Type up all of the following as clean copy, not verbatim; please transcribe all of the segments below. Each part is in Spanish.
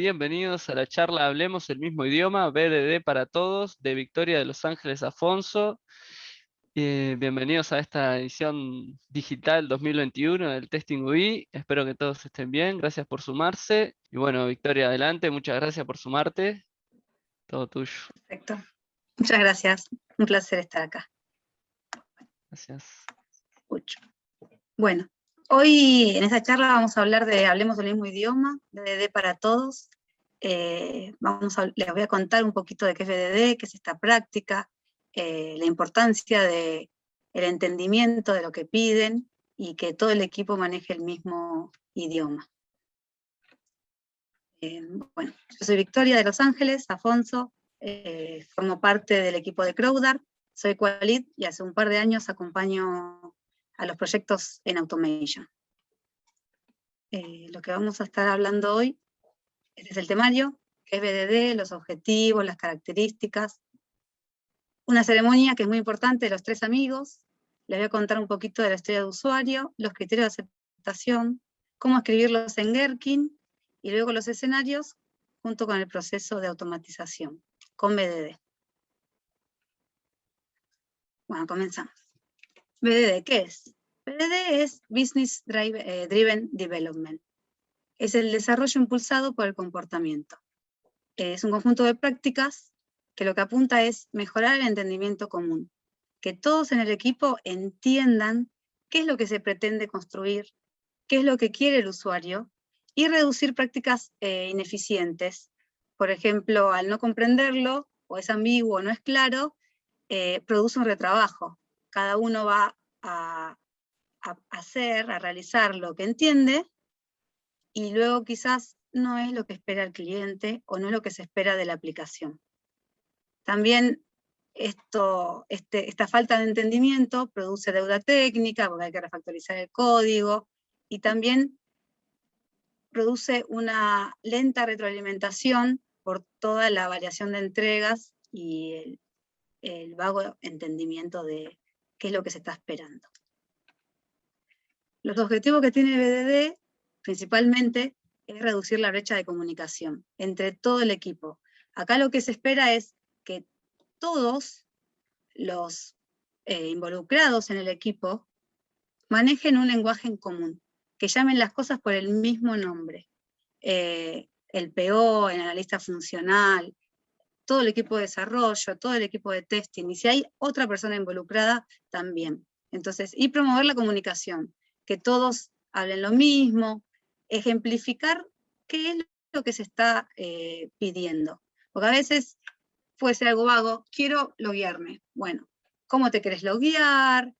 bienvenidos a la charla Hablemos el mismo idioma, BDD para todos, de Victoria de Los Ángeles Afonso. Bienvenidos a esta edición digital 2021 del Testing UI. Espero que todos estén bien, gracias por sumarse. Y bueno, Victoria, adelante, muchas gracias por sumarte. Todo tuyo. Perfecto. Muchas gracias, un placer estar acá. Gracias. Bueno, hoy en esta charla vamos a hablar de Hablemos el mismo idioma, BDD para todos. Les voy a contar un poquito de qué es BDD, qué es esta práctica, la importancia del entendimiento de lo que piden y que todo el equipo maneje el mismo idioma. Bueno, yo soy Victoria de Los Ángeles, Afonso, formo parte del equipo de Crowdart, soy Qualid y hace un par de años acompaño a los proyectos en Automation. Lo que vamos a estar hablando hoy, este es el temario, que es BDD, los objetivos, las características, una ceremonia que es muy importante de los 3 amigos, les voy a contar un poquito de la historia de usuario, los criterios de aceptación, cómo escribirlos en Gherkin, y luego los escenarios, junto con el proceso de automatización, con BDD. Bueno, comenzamos. BDD, ¿qué es? BDD es Business Driven Development. Es el desarrollo impulsado por el comportamiento. Es un conjunto de prácticas que lo que apunta es mejorar el entendimiento común. Que todos en el equipo entiendan qué es lo que se pretende construir, qué es lo que quiere el usuario, y reducir prácticas ineficientes. Por ejemplo, al no comprenderlo, o es ambiguo o no es claro, produce un retrabajo. Cada uno va a realizar lo que entiende, y luego quizás no es lo que espera el cliente, o no es lo que se espera de la aplicación. También esta falta de entendimiento produce deuda técnica, porque hay que refactorizar el código, y también produce una lenta retroalimentación por toda la variación de entregas y el vago entendimiento de qué es lo que se está esperando. Los objetivos que tiene BDD, principalmente, es reducir la brecha de comunicación entre todo el equipo. Acá lo que se espera es que todos los involucrados en el equipo manejen un lenguaje en común, que llamen las cosas por el mismo nombre. El PO, el analista funcional, todo el equipo de desarrollo, todo el equipo de testing, y si hay otra persona involucrada, también. Entonces, y promover la comunicación, que todos hablen lo mismo, ejemplificar qué es lo que se está pidiendo. Porque a veces puede ser algo vago, quiero loguearme. Bueno, ¿cómo te querés loguear?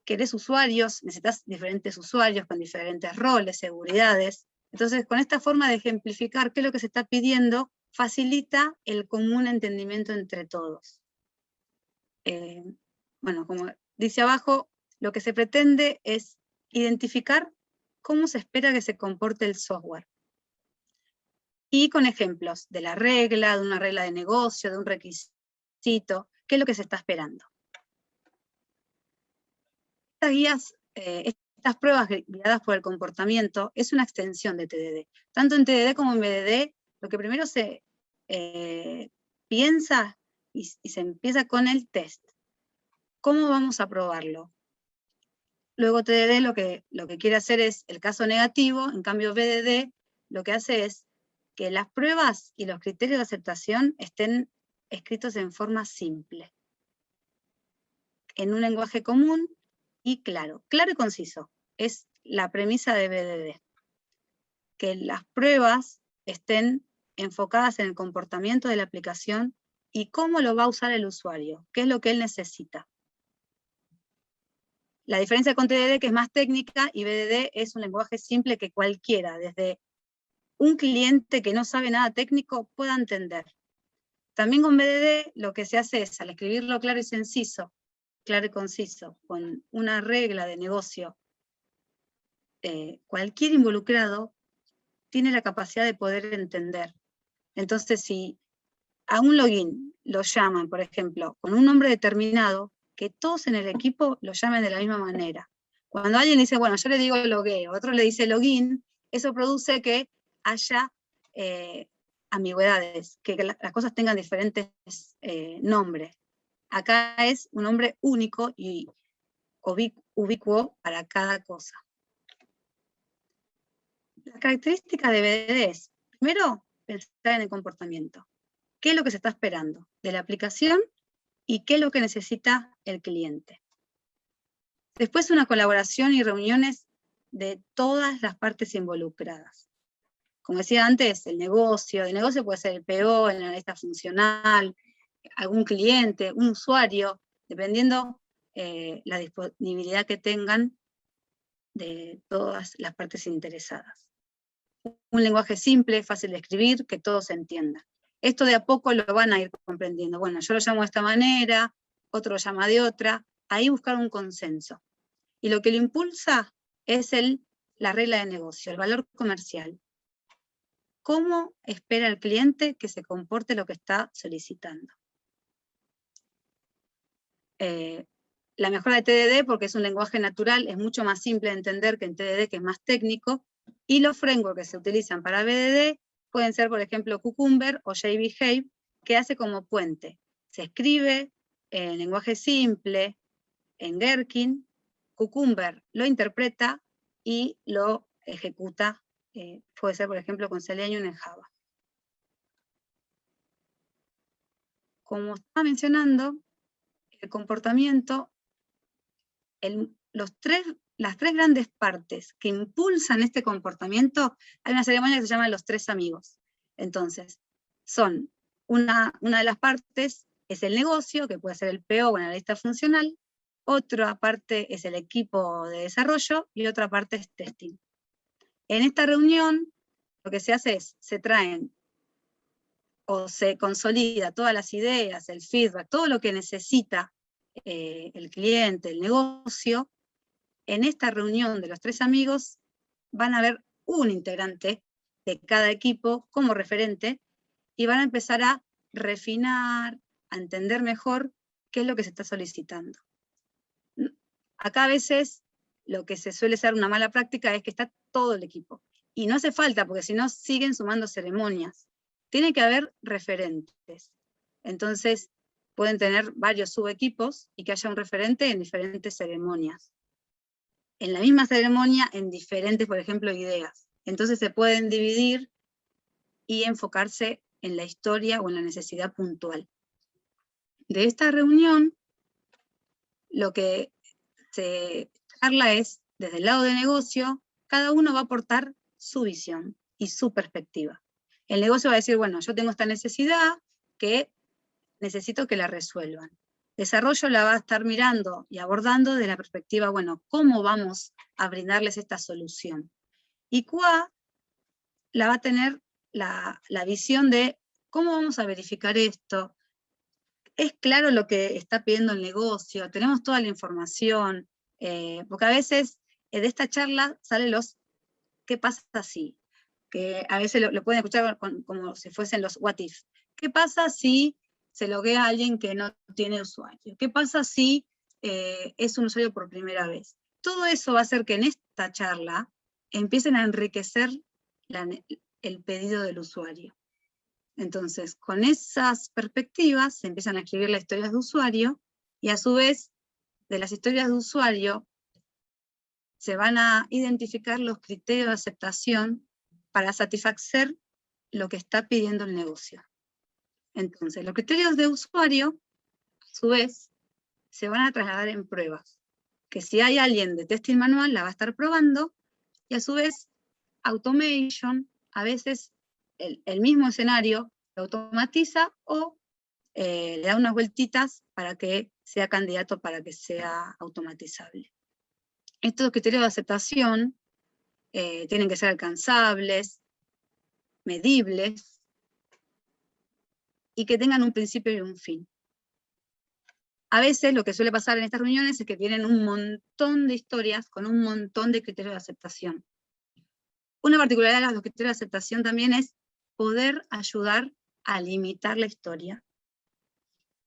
¿Querés usuarios? Necesitas diferentes usuarios con diferentes roles, seguridades. Entonces, con esta forma de ejemplificar qué es lo que se está pidiendo, facilita el común entendimiento entre todos. Bueno, como dice abajo, lo que se pretende es identificar cómo se espera que se comporte el software. Y con ejemplos de la regla, de una regla de negocio, de un requisito, qué es lo que se está esperando. Estas guías, estas pruebas guiadas por el comportamiento es una extensión de TDD. Tanto en TDD como en BDD, lo que primero se piensa y se empieza con el test. ¿Cómo vamos a probarlo? Luego TDD lo que quiere hacer es el caso negativo, en cambio BDD lo que hace es que las pruebas y los criterios de aceptación estén escritos en forma simple, en un lenguaje común y claro y conciso. Es la premisa de BDD. Que las pruebas estén enfocadas en el comportamiento de la aplicación y cómo lo va a usar el usuario, qué es lo que él necesita. La diferencia con TDD, que es más técnica, y BDD es un lenguaje simple que cualquiera, desde un cliente que no sabe nada técnico, pueda entender. También con BDD lo que se hace es, al escribirlo claro y conciso, con una regla de negocio, cualquier involucrado tiene la capacidad de poder entender. Entonces, si a un login lo llaman, por ejemplo, con un nombre determinado, que todos en el equipo lo llamen de la misma manera. Cuando alguien dice, bueno, yo le digo logueo, otro le dice login, eso produce que haya ambigüedades, que las cosas tengan diferentes nombres. Acá es un nombre único y ubicuo para cada cosa. Las características de BDD es, primero, pensar en el comportamiento. ¿Qué es lo que se está esperando de la aplicación y qué es lo que necesita el cliente? Después, una colaboración y reuniones de todas las partes involucradas. Como decía antes, el negocio puede ser el PO, el analista funcional, algún cliente, un usuario, dependiendo la disponibilidad que tengan de todas las partes interesadas. Un lenguaje simple, fácil de escribir, que todos entiendan. Esto de a poco lo van a ir comprendiendo. Bueno, yo lo llamo de esta manera, otro lo llama de otra, ahí buscar un consenso. Y lo que lo impulsa es la regla de negocio, el valor comercial. ¿Cómo espera el cliente que se comporte lo que está solicitando? La mejora de TDD, porque es un lenguaje natural, es mucho más simple de entender que en TDD, que es más técnico, y los frameworks que se utilizan para BDD pueden ser, por ejemplo, Cucumber o JBehave, que hace como puente. Se escribe en lenguaje simple, en Gherkin, Cucumber lo interpreta y lo ejecuta, puede ser, por ejemplo, con Selenium en Java. Como estaba mencionando, el comportamiento, las tres grandes partes que impulsan este comportamiento, hay una ceremonia que se llama los tres amigos. Entonces, son una de las partes es el negocio, que puede ser el PO o analista funcional, otra parte es el equipo de desarrollo y otra parte es testing. En esta reunión, lo que se hace es, se traen o se consolida todas las ideas, el feedback, todo lo que necesita el cliente, el negocio. En esta reunión de los tres amigos van a haber un integrante de cada equipo como referente y van a empezar a refinar, a entender mejor qué es lo que se está solicitando. Acá a veces lo que se suele ser una mala práctica es que está todo el equipo. Y no hace falta, porque si no siguen sumando ceremonias. Tiene que haber referentes. Entonces pueden tener varios subequipos y que haya un referente en diferentes ceremonias. En la misma ceremonia, en diferentes, por ejemplo, ideas. Entonces se pueden dividir y enfocarse en la historia o en la necesidad puntual. De esta reunión, lo que se charla es, desde el lado de negocio, cada uno va a aportar su visión y su perspectiva. El negocio va a decir, bueno, yo tengo esta necesidad que necesito que la resuelvan. Desarrollo la va a estar mirando y abordando desde la perspectiva, bueno, ¿cómo vamos a brindarles esta solución? Y QA la va a tener la visión de cómo vamos a verificar esto. ¿Es claro lo que está pidiendo el negocio? ¿Tenemos toda la información? Porque a veces de esta charla salen los ¿qué pasa si? Que a veces lo pueden escuchar como si fuesen los what if. ¿Qué pasa si se loguea a alguien que no tiene usuario? ¿Qué pasa si es un usuario por primera vez? Todo eso va a hacer que en esta charla empiecen a enriquecer el pedido del usuario. Entonces, con esas perspectivas se empiezan a escribir las historias de usuario y a su vez, de las historias de usuario, se van a identificar los criterios de aceptación para satisfacer lo que está pidiendo el negocio. Entonces, los criterios de usuario, a su vez, se van a trasladar en pruebas, que si hay alguien de testing manual, la va a estar probando, y a su vez, automation, a veces el mismo escenario lo automatiza o le da unas vueltitas para que sea candidato para que sea automatizable. Estos criterios de aceptación tienen que ser alcanzables, medibles, y que tengan un principio y un fin. A veces lo que suele pasar en estas reuniones es que tienen un montón de historias con un montón de criterios de aceptación. Una particularidad de los criterios de aceptación también es poder ayudar a limitar la historia.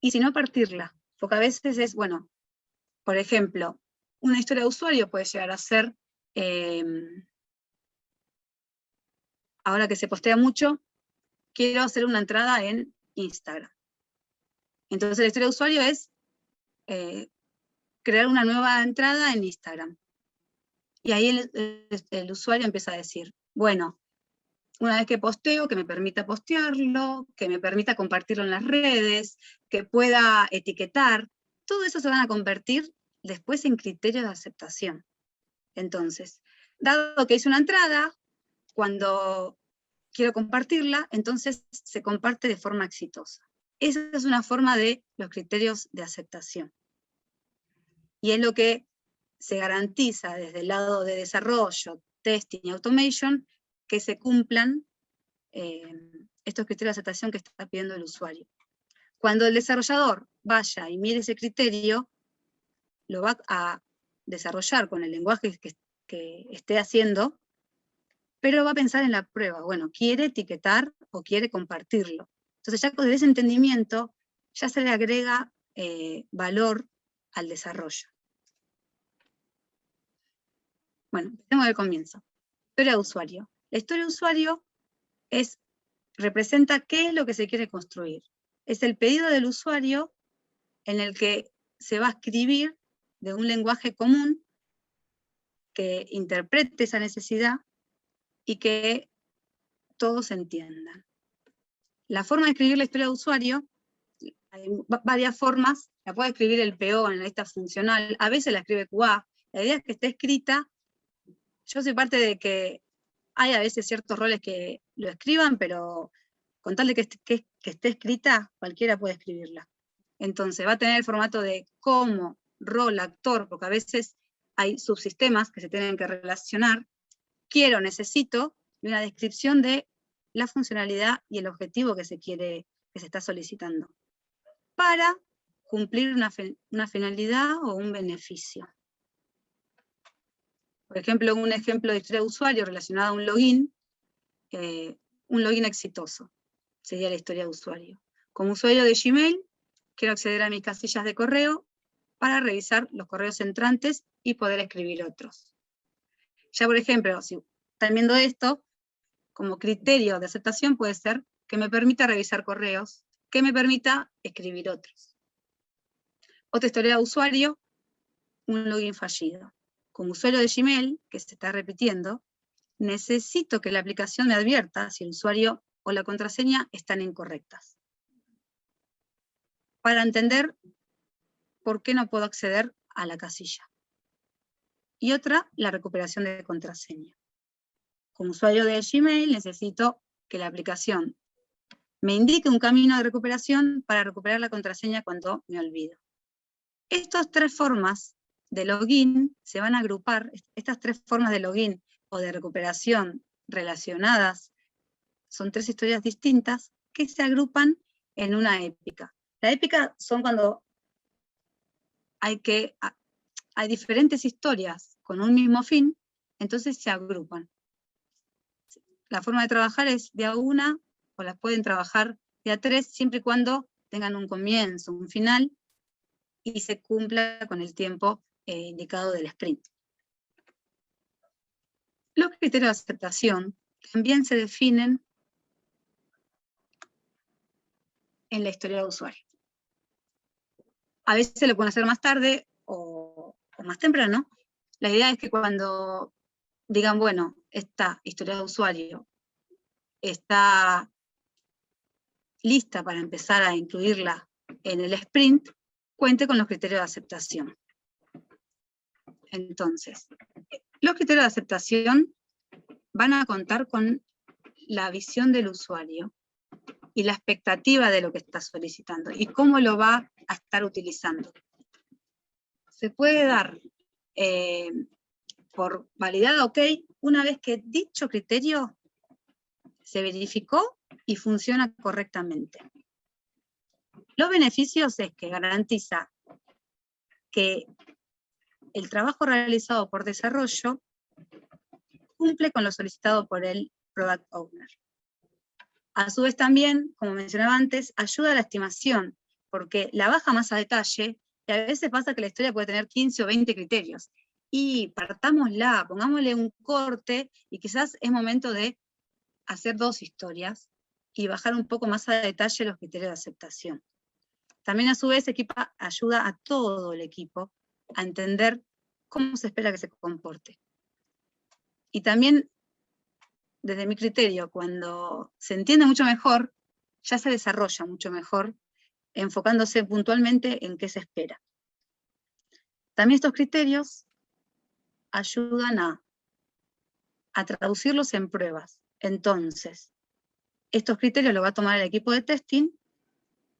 Y si no, partirla. Porque a veces es, bueno, por ejemplo, una historia de usuario puede llegar a ser ahora que se postea mucho, quiero hacer una entrada en Instagram. Entonces la historia de usuario es crear una nueva entrada en Instagram. Y ahí el usuario empieza a decir, bueno, una vez que posteo, que me permita postearlo, que me permita compartirlo en las redes, que pueda etiquetar, todo eso se van a convertir después en criterios de aceptación. Entonces, dado que hice una entrada, cuando quiero compartirla, entonces se comparte de forma exitosa. Esa es una forma de los criterios de aceptación. Y es lo que se garantiza desde el lado de desarrollo, testing y automation, que se cumplan estos criterios de aceptación que está pidiendo el usuario. Cuando el desarrollador vaya y mire ese criterio, lo va a desarrollar con el lenguaje que esté haciendo, pero va a pensar en la prueba. Bueno, ¿quiere etiquetar o quiere compartirlo? Entonces ya con ese entendimiento ya se le agrega valor al desarrollo. Bueno, empecemos del comienzo. Historia de usuario. La historia de usuario representa qué es lo que se quiere construir. Es el pedido del usuario en el que se va a escribir de un lenguaje común que interprete esa necesidad y que todos entiendan. La forma de escribir la historia de usuario, hay varias formas, la puede escribir el PO en la lista funcional, a veces la escribe QA, la idea es que esté escrita. Yo soy parte de que hay a veces ciertos roles que lo escriban, pero con tal de que esté escrita, cualquiera puede escribirla. Entonces va a tener el formato de como, rol, actor, porque a veces hay subsistemas que se tienen que relacionar, quiero, necesito, y una descripción de la funcionalidad y el objetivo que se está solicitando, para cumplir una finalidad o un beneficio. Por ejemplo, un ejemplo de historia de usuario relacionado a un login exitoso, sería la historia de usuario. Como usuario de Gmail, quiero acceder a mis casillas de correo para revisar los correos entrantes y poder escribir otros. Ya, por ejemplo, si están viendo esto, como criterio de aceptación puede ser que me permita revisar correos, que me permita escribir otros. Otra historia de usuario, un login fallido. Como usuario de Gmail, que se está repitiendo, necesito que la aplicación me advierta si el usuario o la contraseña están incorrectas, para entender por qué no puedo acceder a la casilla. Y otra, la recuperación de contraseña. Como usuario de Gmail, necesito que la aplicación me indique un camino de recuperación para recuperar la contraseña cuando me olvido. Estas tres formas de login se van a agrupar, estas tres formas de login o de recuperación relacionadas, son tres historias distintas que se agrupan en una épica. La épica son cuando hay diferentes historias con un mismo fin, entonces se agrupan. La forma de trabajar es de a una, o las pueden trabajar de a tres, siempre y cuando tengan un comienzo, un final, y se cumpla con el tiempo indicado del sprint. Los criterios de aceptación también se definen en la historia de usuario. A veces lo pueden hacer más tarde o más temprano. La idea es que cuando digan, bueno, esta historia de usuario está lista para empezar a incluirla en el sprint, cuente con los criterios de aceptación. Entonces, los criterios de aceptación van a contar con la visión del usuario y la expectativa de lo que está solicitando y cómo lo va a estar utilizando. Se puede dar por validado OK una vez que dicho criterio se verificó y funciona correctamente. Los beneficios es que garantiza que el trabajo realizado por desarrollo cumple con lo solicitado por el Product Owner. A su vez también, como mencionaba antes, ayuda a la estimación, porque la baja más a detalle, y a veces pasa que la historia puede tener 15 o 20 criterios, y partámosla, pongámosle un corte, y quizás es momento de hacer 2 historias y bajar un poco más a detalle los criterios de aceptación. También a su vez ayuda a todo el equipo a entender cómo se espera que se comporte. Y también, desde mi criterio, cuando se entiende mucho mejor, ya se desarrolla mucho mejor, enfocándose puntualmente en qué se espera. También estos criterios ayudan a traducirlos en pruebas. Entonces, estos criterios los va a tomar el equipo de testing,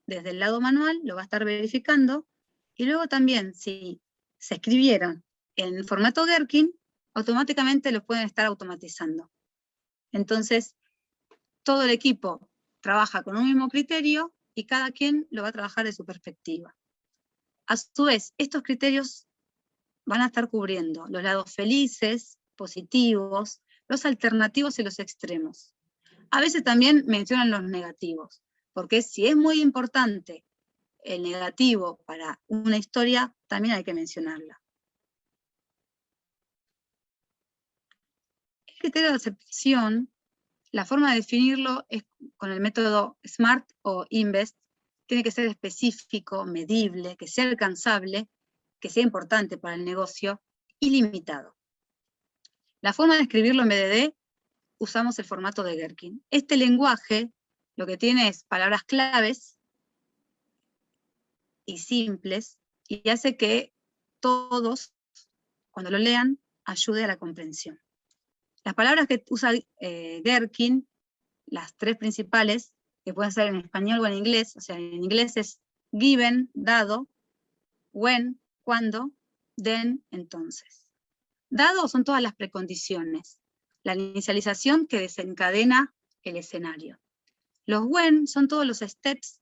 desde el lado manual, lo va a estar verificando, y luego también, si se escribieron en formato Gherkin, automáticamente lo pueden estar automatizando. Entonces, todo el equipo trabaja con un mismo criterio y cada quien lo va a trabajar de su perspectiva. A su vez, estos criterios van a estar cubriendo los lados felices, positivos, los alternativos y los extremos. A veces también mencionan los negativos, porque si es muy importante el negativo para una historia, también hay que mencionarla. El criterio de aceptación, la forma de definirlo es con el método SMART o INVEST. Tiene que ser específico, medible, que sea alcanzable, que sea importante para el negocio y limitado. La forma de escribirlo en BDD, usamos el formato de Gherkin. Este lenguaje lo que tiene es palabras claves y simples, y hace que todos, cuando lo lean, ayude a la comprensión. Las palabras que usa Gherkin, las 3 principales, que pueden ser en español o en inglés, o sea, en inglés es given, dado, when, cuando, then, entonces. Dado son todas las precondiciones, la inicialización que desencadena el escenario. Los when son todos los steps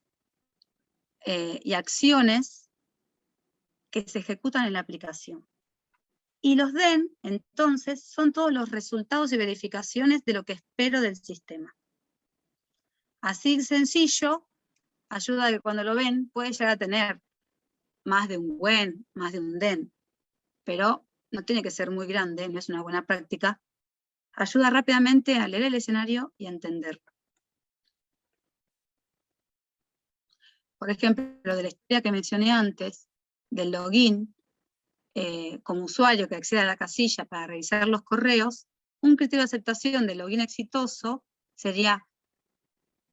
y acciones que se ejecutan en la aplicación. Y los then, entonces, son todos los resultados y verificaciones de lo que espero del sistema. Así sencillo, ayuda a que cuando lo ven puede llegar a tener más de un when, más de un then, pero no tiene que ser muy grande, no es una buena práctica. Ayuda rápidamente a leer el escenario y a entenderlo. Por ejemplo, lo de la historia que mencioné antes, del login, como usuario que accede a la casilla para revisar los correos, un criterio de aceptación de login exitoso sería: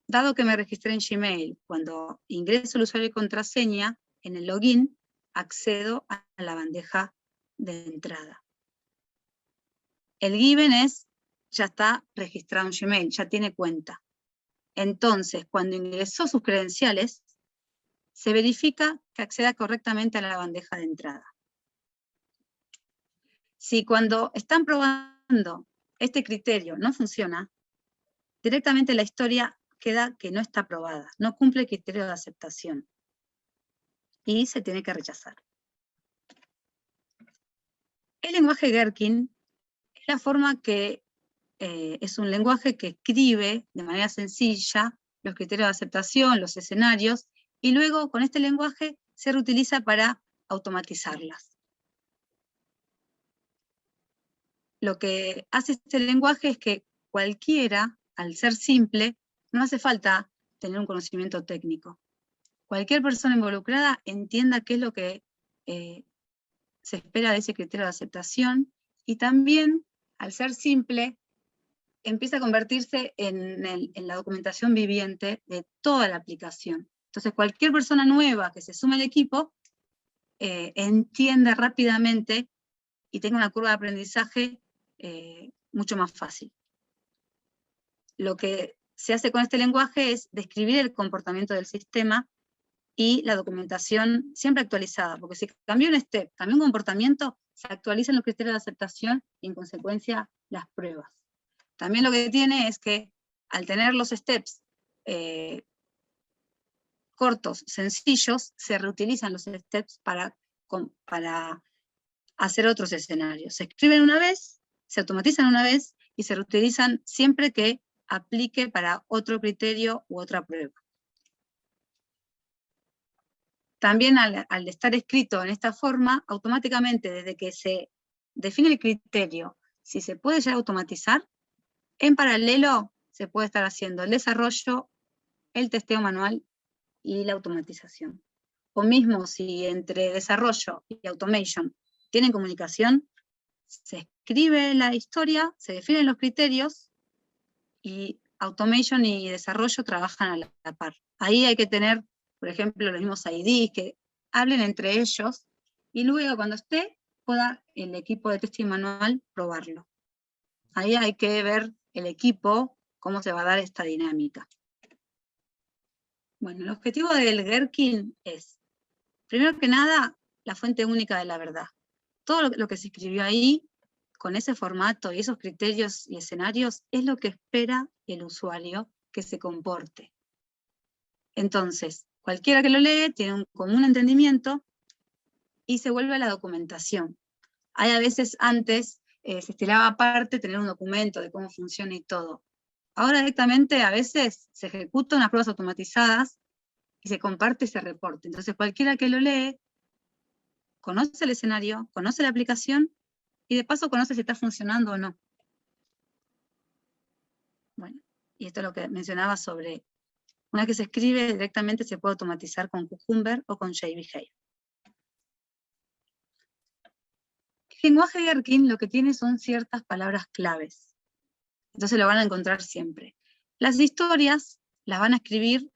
dado que me registré en Gmail, cuando ingreso el usuario y contraseña, en el login, accedo a la bandeja de entrada. El given es, ya está registrado en Gmail, ya tiene cuenta. Entonces, cuando ingresó sus credenciales, se verifica que acceda correctamente a la bandeja de entrada. Si cuando están probando este criterio no funciona, directamente la historia queda que no está aprobada, no cumple el criterio de aceptación y se tiene que rechazar. El lenguaje Gherkin es la forma que es un lenguaje que escribe de manera sencilla los criterios de aceptación, los escenarios, y luego con este lenguaje se reutiliza para automatizarlas. Lo que hace este lenguaje es que cualquiera, al ser simple, no hace falta tener un conocimiento técnico. Cualquier persona involucrada entienda qué es lo que se espera de ese criterio de aceptación, y también, al ser simple, empieza a convertirse en la documentación viviente de toda la aplicación. Entonces, cualquier persona nueva que se sume al equipo entiende rápidamente y tenga una curva de aprendizaje mucho más fácil. Lo que se hace con este lenguaje es describir el comportamiento del sistema y la documentación siempre actualizada, porque si cambió un step, cambió un comportamiento, se actualizan los criterios de aceptación y en consecuencia las pruebas. También lo que tiene es que al tener los steps cortos, sencillos, se reutilizan los steps para hacer otros escenarios. Se escriben una vez, se automatizan una vez y se reutilizan siempre que aplique para otro criterio u otra prueba. También al estar escrito en esta forma, automáticamente desde que se define el criterio, si se puede ya automatizar, en paralelo se puede estar haciendo el desarrollo, el testeo manual y la automatización. O mismo si entre desarrollo y automation tienen comunicación, se escribe la historia, se definen los criterios, y automation y desarrollo trabajan a la par. Ahí hay que tener, por ejemplo, los mismos IDs que hablen entre ellos, y luego cuando esté, pueda el equipo de testing manual probarlo. Ahí hay que ver el equipo, cómo se va a dar esta dinámica. Bueno, el objetivo del Gherkin es, primero que nada, la fuente única de la verdad. Todo lo que se escribió ahí, con ese formato y esos criterios y escenarios, es lo que espera el usuario que se comporte. Entonces, cualquiera que lo lee tiene un común entendimiento y se vuelve a la documentación. Hay a veces antes, se estilaba aparte tener un documento de cómo funciona y todo. Ahora directamente a veces se ejecutan unas pruebas automatizadas y se comparte ese reporte. Entonces cualquiera que lo lee conoce el escenario, conoce la aplicación y de paso conoce si está funcionando o no. Bueno, y esto es lo que mencionaba sobre, una vez que se escribe directamente se puede automatizar con Cucumber o con JBehavior. El lenguaje Gherkin lo que tiene son ciertas palabras claves. Entonces lo van a encontrar siempre. Las historias las van a escribir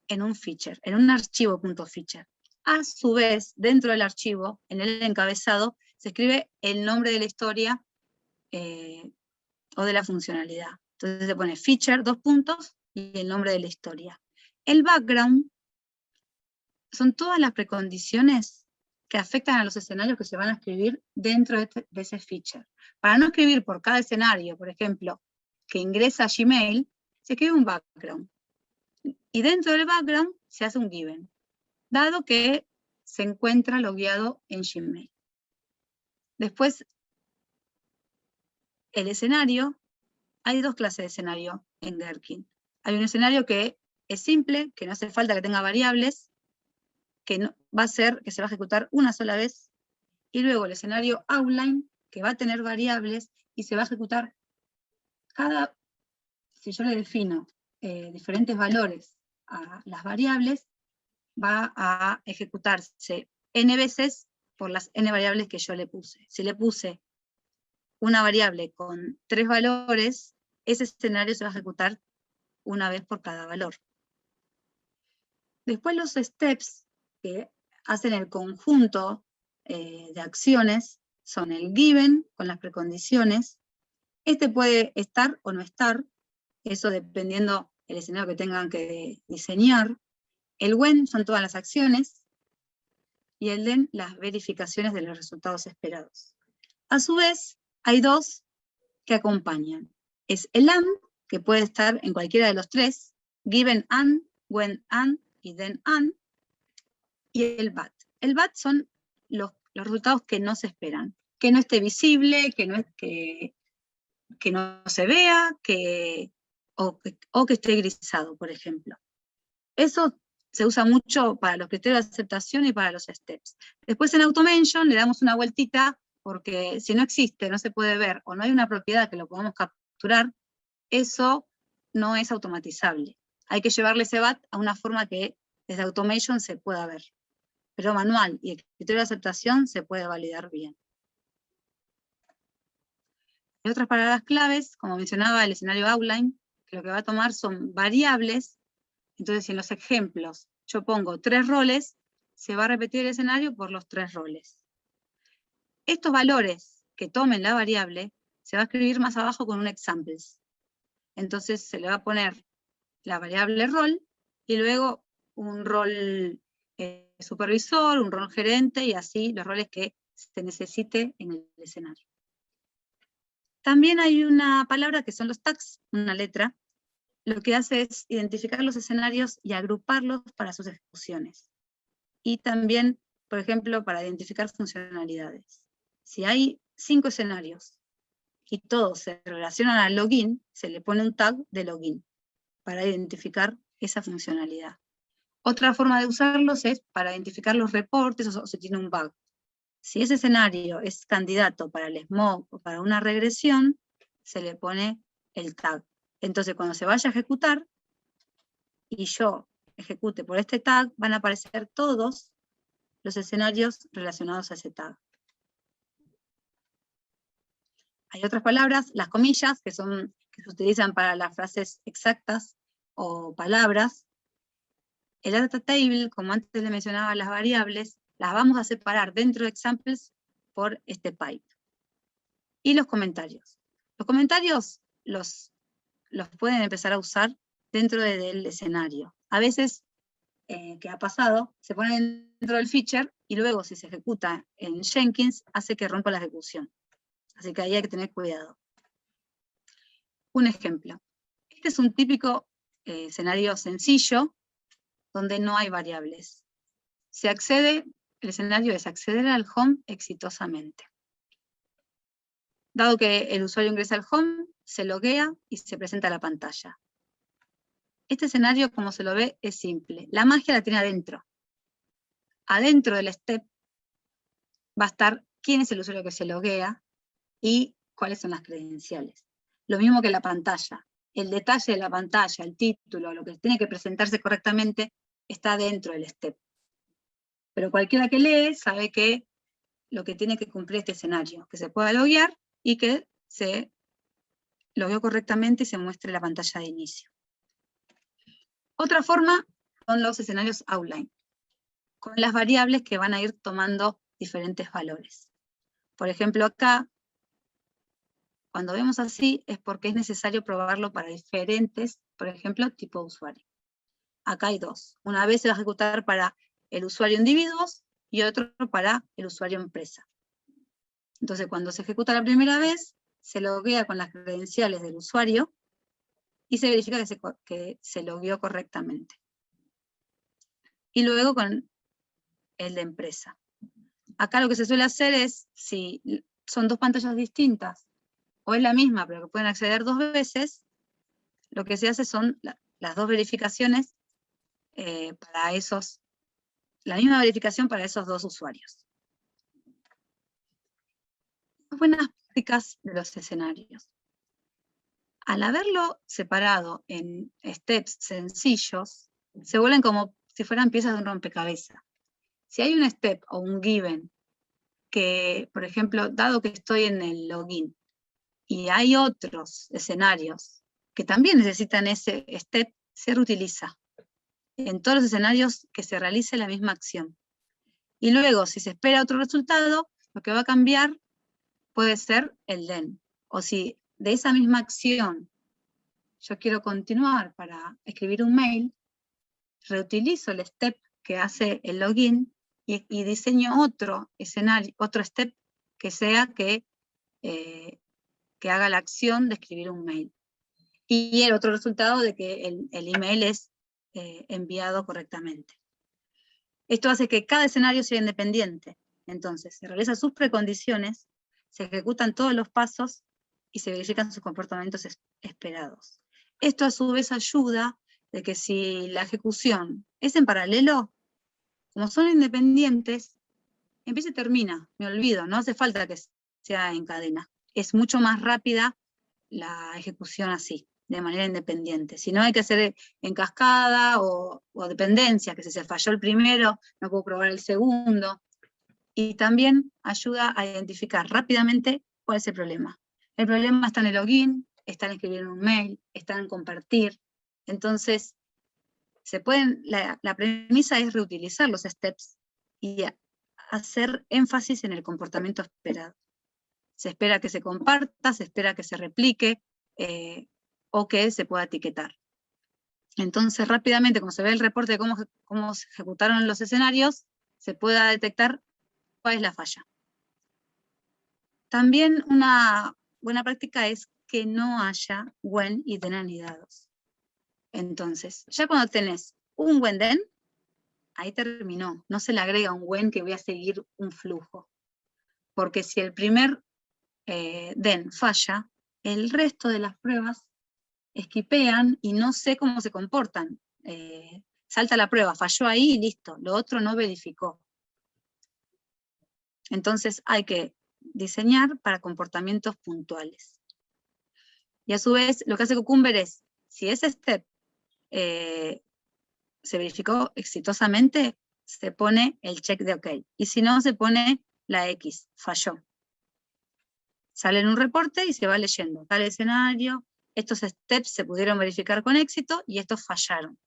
en un feature, en un archivo .feature. A su vez, dentro del archivo, en el encabezado, se escribe el nombre de la historia o de la funcionalidad. Entonces se pone feature, 2 puntos, y el nombre de la historia. El background son todas las precondiciones que afectan a los escenarios que se van a escribir dentro de ese feature. Para no escribir por cada escenario, por ejemplo, que ingresa a Gmail, se escribe un background. Y dentro del background se hace un given, dado que se encuentra logueado en Gmail. Después, el escenario, hay 2 clases de escenario en Gherkin. Hay un escenario que es simple, que no hace falta que tenga variables, que no, va a ser que se va a ejecutar una sola vez, y luego el escenario outline, que va a tener variables y se va a ejecutar si yo le defino diferentes valores a las variables, va a ejecutarse n veces por las n variables que yo le puse. Si le puse una variable con 3 valores, ese escenario se va a ejecutar una vez por cada valor. Después los steps que hacen el conjunto de acciones son el given con las precondiciones. Este puede estar o no estar, eso dependiendo del escenario que tengan que diseñar. El when son todas las acciones, y el then las verificaciones de los resultados esperados. A su vez, hay 2 que acompañan. Es el and, que puede estar en cualquiera de los 3, given and, when and y then and, y el but. El but son los resultados que no se esperan, que no esté visible, que no se vea, o que esté grisado, por ejemplo. Eso se usa mucho para los criterios de aceptación y para los steps. Después en Automation le damos una vueltita, porque si no existe, no se puede ver, o no hay una propiedad que lo podamos capturar, eso no es automatizable. Hay que llevarle ese BAT a una forma que desde Automation se pueda ver. Pero manual y el criterio de aceptación se puede validar bien. Hay otras palabras claves, como mencionaba el escenario outline, que lo que va a tomar son variables. Entonces, si en los ejemplos yo pongo 3 roles, se va a repetir el escenario por los 3 roles. Estos valores que tomen la variable, se va a escribir más abajo con un examples. Entonces se le va a poner la variable rol, y luego un rol supervisor, un rol gerente, y así los roles que se necesite en el escenario. También hay una palabra que son los tags, una letra. Lo que hace es identificar los escenarios y agruparlos para sus ejecuciones. Y también, por ejemplo, para identificar funcionalidades. Si hay 5 escenarios y todos se relacionan al login, se le pone un tag de login para identificar esa funcionalidad. Otra forma de usarlos es para identificar los reportes o si tiene un bug. Si ese escenario es candidato para el smog o para una regresión, se le pone el tag. Entonces, cuando se vaya a ejecutar, y yo ejecute por este tag, van a aparecer todos los escenarios relacionados a ese tag. Hay otras palabras, las comillas, que se utilizan para las frases exactas o palabras. El data table, como antes le mencionaba, las variables, las vamos a separar dentro de examples por este pipe. Y los comentarios. Los comentarios los pueden empezar a usar dentro del escenario. A veces, que ha pasado, se ponen dentro del feature y luego si se ejecuta en Jenkins, hace que rompa la ejecución. Así que ahí hay que tener cuidado. Un ejemplo. Este es un típico escenario sencillo, donde no hay variables. El escenario es acceder al home exitosamente. Dado que el usuario ingresa al home, se loguea y se presenta la pantalla. Este escenario, como se lo ve, es simple. La magia la tiene adentro. Adentro del step va a estar quién es el usuario que se loguea y cuáles son las credenciales. Lo mismo que la pantalla. El detalle de la pantalla, el título, lo que tiene que presentarse correctamente, está dentro del step. Pero cualquiera que lee sabe que lo que tiene que cumplir este escenario, que se pueda loguear y que se logueó correctamente y se muestre la pantalla de inicio. Otra forma son los escenarios outline, con las variables que van a ir tomando diferentes valores. Por ejemplo, acá, cuando vemos así, es porque es necesario probarlo para diferentes, por ejemplo, tipo de usuario. Acá hay dos. Una vez se va a ejecutar para el usuario individuos y otro para el usuario empresa. Entonces, cuando se ejecuta la primera vez, se loguea con las credenciales del usuario y se verifica que se logueó correctamente. Y luego con el de empresa. Acá lo que se suele hacer es, si son dos pantallas distintas, o es la misma, pero que pueden acceder dos veces, lo que se hace son las dos verificaciones la misma verificación para esos dos usuarios. Buenas prácticas de los escenarios. Al haberlo separado en steps sencillos, se vuelven como si fueran piezas de un rompecabezas. Si hay un step o un given que, por ejemplo, dado que estoy en el login y hay otros escenarios que también necesitan ese step, se reutiliza en todos los escenarios que se realice la misma acción. Y luego, si se espera otro resultado, lo que va a cambiar puede ser el then. O si de esa misma acción yo quiero continuar para escribir un mail, reutilizo el step que hace el login y diseño otro escenario, otro step que sea que haga la acción de escribir un mail. Y el otro resultado de que el email es enviado correctamente. Esto hace que cada escenario sea independiente. Entonces, se realizan sus precondiciones, se ejecutan todos los pasos y se verifican sus comportamientos esperados. Esto a su vez ayuda de que si la ejecución es en paralelo, como son independientes, empieza y termina, me olvido, no hace falta que sea en cadena. Es mucho más rápida la ejecución así, de manera independiente. Si no hay que hacer en cascada o dependencia, que si se falló el primero, no puedo probar el segundo. Y también ayuda a identificar rápidamente cuál es el problema. El problema está en el login, está en escribir un mail, está en compartir. Entonces, la premisa es reutilizar los steps y hacer énfasis en el comportamiento esperado. Se espera que se comparta, se espera que se replique, o que se pueda etiquetar. Entonces, rápidamente, como se ve el reporte de cómo se ejecutaron los escenarios, se pueda detectar cuál es la falla. También una buena práctica es que no haya when y then anidados. Entonces, ya cuando tenés un when then, ahí terminó. No se le agrega un when que voy a seguir un flujo. Porque si el primer then falla, el resto de las pruebas esquipean y no sé cómo se comportan. Salta la prueba, falló ahí y listo. Lo otro no verificó. Entonces hay que diseñar para comportamientos puntuales. Y a su vez, lo que hace Cucumber es, si ese step se verificó exitosamente, se pone el check de OK. Y si no, se pone la X, falló. Sale en un reporte y se va leyendo. Tal escenario, estos steps se pudieron verificar con éxito y estos fallaron.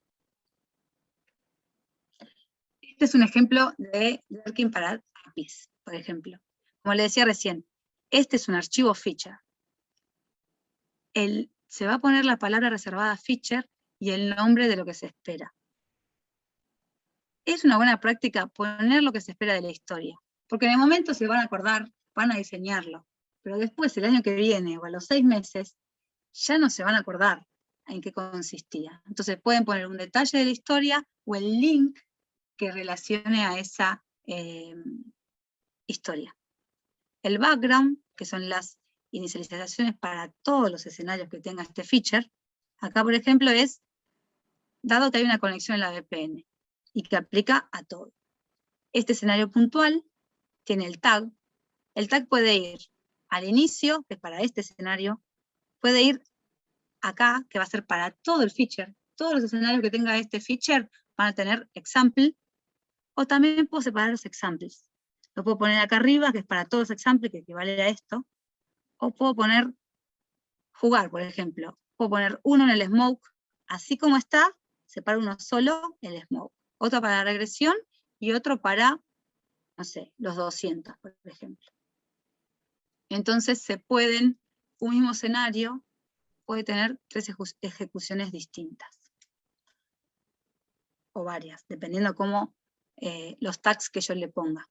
Este es un ejemplo de Gherkin para APIs, por ejemplo. Como le decía recién, este es un archivo feature. Se va a poner la palabra reservada feature y el nombre de lo que se espera. Es una buena práctica poner lo que se espera de la historia, porque en el momento se van a acordar, van a diseñarlo, pero después, el año que viene o a los 6 meses, ya no se van a acordar en qué consistía. Entonces pueden poner un detalle de la historia o el link que relacione a esa historia. El background, que son las inicializaciones para todos los escenarios que tenga este feature, acá por ejemplo es, dado que hay una conexión en la VPN, y que aplica a todo. Este escenario puntual tiene el tag puede ir al inicio, que es para este escenario, puede ir acá, que va a ser para todo el feature. Todos los escenarios que tenga este feature van a tener example, o también puedo separar los examples. Lo puedo poner acá arriba, que es para todos los examples, que equivale a esto, o puedo poner jugar, por ejemplo. Puedo poner uno en el smoke, así como está, separo uno solo, el smoke. Otro para la regresión, y otro para, no sé, los 200, por ejemplo. Entonces se pueden, un mismo escenario puede tener 3 ejecuciones distintas. O varias, dependiendo cómo los tags que yo le ponga.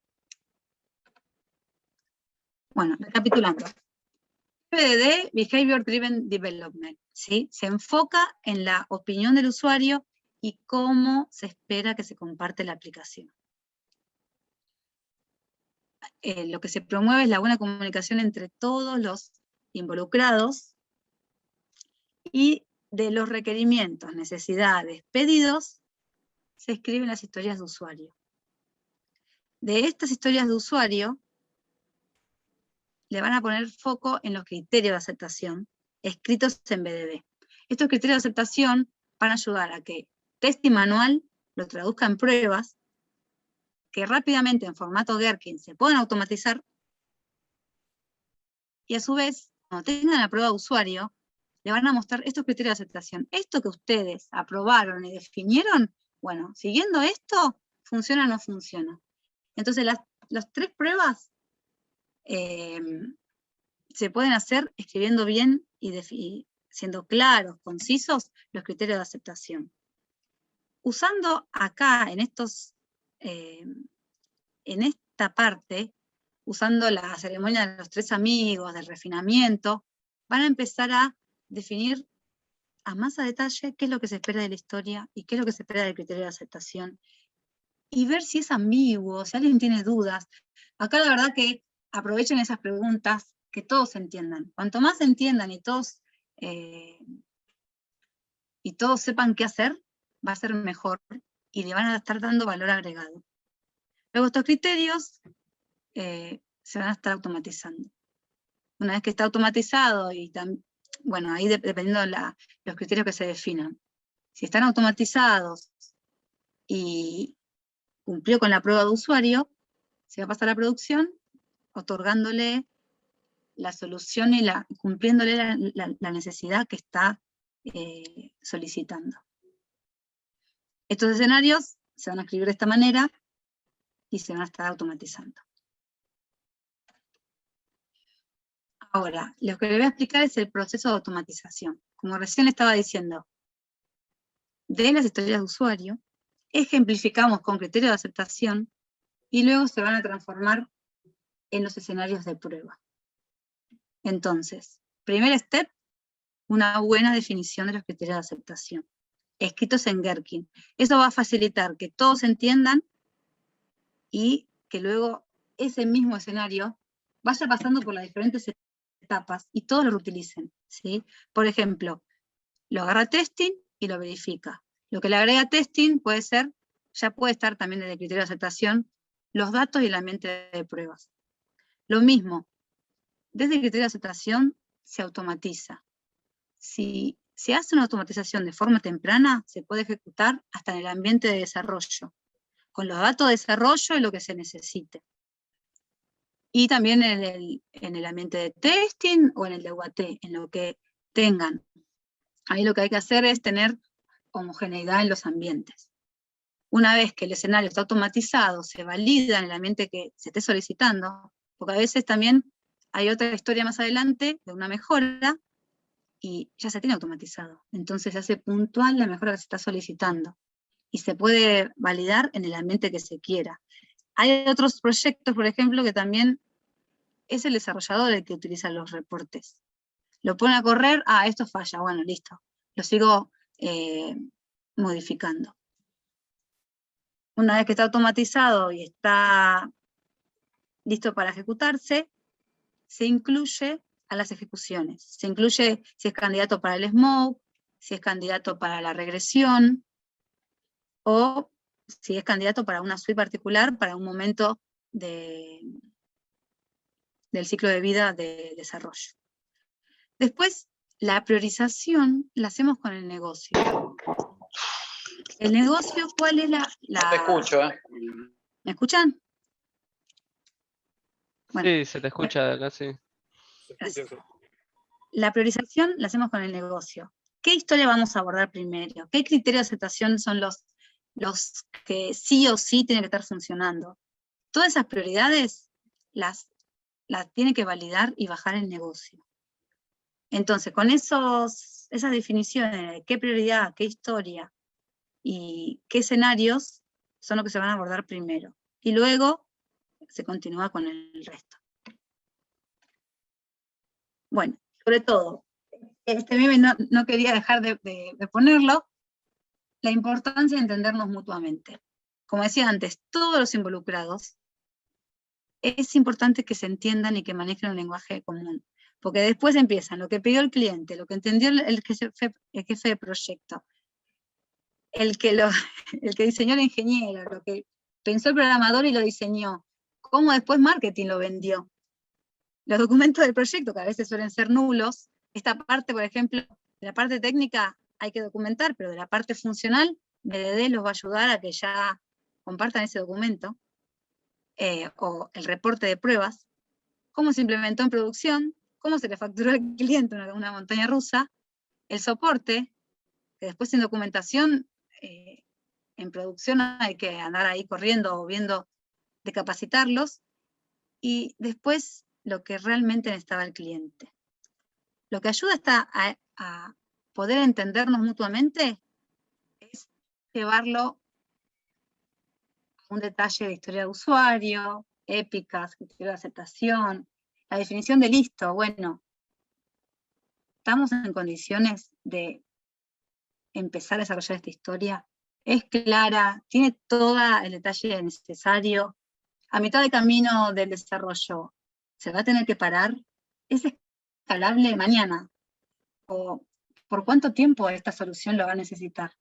Bueno, recapitulando. BDD, Behavior Driven Development, ¿sí? Se enfoca en la opinión del usuario y cómo se espera que se comparte la aplicación. Lo que se promueve es la buena comunicación entre todos los involucrados y de los requerimientos, necesidades, pedidos, se escriben las historias de usuario. De estas historias de usuario, le van a poner foco en los criterios de aceptación escritos en BDD. Estos criterios de aceptación van a ayudar a que testing manual lo traduzca en pruebas, que rápidamente en formato Gherkin se puedan automatizar, y a su vez, cuando tengan la prueba de usuario, le van a mostrar estos criterios de aceptación. Esto que ustedes aprobaron y definieron, bueno, siguiendo esto, ¿funciona o no funciona? Entonces las 3 pruebas se pueden hacer escribiendo bien y siendo claros, concisos, los criterios de aceptación. Usando acá, en esta parte, usando la ceremonia de los 3 amigos, del refinamiento, van a empezar a definir a más a detalle qué es lo que se espera de la historia y qué es lo que se espera del criterio de aceptación. Y ver si es ambiguo, si alguien tiene dudas. Acá la verdad que aprovechen esas preguntas, que todos entiendan. Cuanto más entiendan y todos sepan qué hacer, va a ser mejor y le van a estar dando valor agregado. Luego estos criterios se van a estar automatizando. Una vez que está automatizado, y bueno, ahí dependiendo de los criterios que se definan. Si están automatizados y cumplió con la prueba de usuario, se va a pasar a producción, otorgándole la solución y cumpliéndole la necesidad que está solicitando. Estos escenarios se van a escribir de esta manera y se van a estar automatizando. Ahora, lo que le voy a explicar es el proceso de automatización. Como recién estaba diciendo, de las historias de usuario, ejemplificamos con criterios de aceptación y luego se van a transformar en los escenarios de prueba. Entonces, primer step, una buena definición de los criterios de aceptación, escritos en Gherkin. Eso va a facilitar que todos entiendan y que luego ese mismo escenario vaya pasando por las diferentes etapas y todos lo reutilicen, ¿sí? Por ejemplo, lo agarra testing y lo verifica. Lo que le agrega testing puede ser, ya puede estar también en el criterio de aceptación, los datos y el ambiente de pruebas. Lo mismo, desde el criterio de aceptación se automatiza. si se hace una automatización de forma temprana, se puede ejecutar hasta en el ambiente de desarrollo, con los datos de desarrollo y lo que se necesite. Y también en el ambiente de testing o en el de UAT, en lo que tengan. Ahí lo que hay que hacer es tener homogeneidad en los ambientes. Una vez que el escenario está automatizado, se valida en el ambiente que se esté solicitando, porque a veces también hay otra historia más adelante de una mejora y ya se tiene automatizado. Entonces se hace puntual la mejora que se está solicitando y se puede validar en el ambiente que se quiera. Hay otros proyectos, por ejemplo, que también es el desarrollador el que utiliza los reportes. Lo pone a correr, esto falla, bueno, listo. Lo sigo modificando. Una vez que está automatizado y está listo para ejecutarse, se incluye a las ejecuciones. Se incluye si es candidato para el smoke, si es candidato para la regresión, o si es candidato para una suite particular para un momento del ciclo de vida de desarrollo. Después, la priorización la hacemos con el negocio. El negocio, ¿cuál es la...? Te escucho, ¿Me escuchan? Bueno, Sí, se te escucha casi. la priorización la hacemos con el negocio. ¿Qué historia vamos a abordar primero? ¿Qué criterios de aceptación son los que sí o sí tienen que estar funcionando? Todas esas prioridades las tiene que validar y bajar el negocio. Entonces, con esas definiciones de qué prioridad, qué historia y qué escenarios son los que se van a abordar primero. Y luego se continúa con el resto. Bueno, sobre todo, este meme no quería dejar de ponerlo, la importancia de entendernos mutuamente. Como decía antes, todos los involucrados, es importante que se entiendan y que manejen un lenguaje común, porque después empiezan lo que pidió el cliente, lo que entendió el jefe de proyecto, el que diseñó el ingeniero, lo que pensó el programador y lo diseñó, cómo después marketing lo vendió. Los documentos del proyecto, que a veces suelen ser nulos, esta parte, por ejemplo, de la parte técnica hay que documentar, pero de la parte funcional, BDD los va a ayudar a que ya compartan ese documento, o el reporte de pruebas, cómo se implementó en producción, cómo se le facturó al cliente una montaña rusa, el soporte, que después sin documentación, en producción hay que andar ahí corriendo o viendo de capacitarlos, y después lo que realmente necesitaba el cliente. Lo que ayuda a poder entendernos mutuamente es llevarlo a un detalle de historia de usuario, épicas, criterio de aceptación, la definición de listo. Bueno, ¿estamos en condiciones de empezar a desarrollar esta historia? Es clara, tiene todo el detalle necesario. A mitad de camino del desarrollo, ¿se va a tener que parar? ¿Es escalable mañana? ¿O por cuánto tiempo esta solución lo va a necesitar?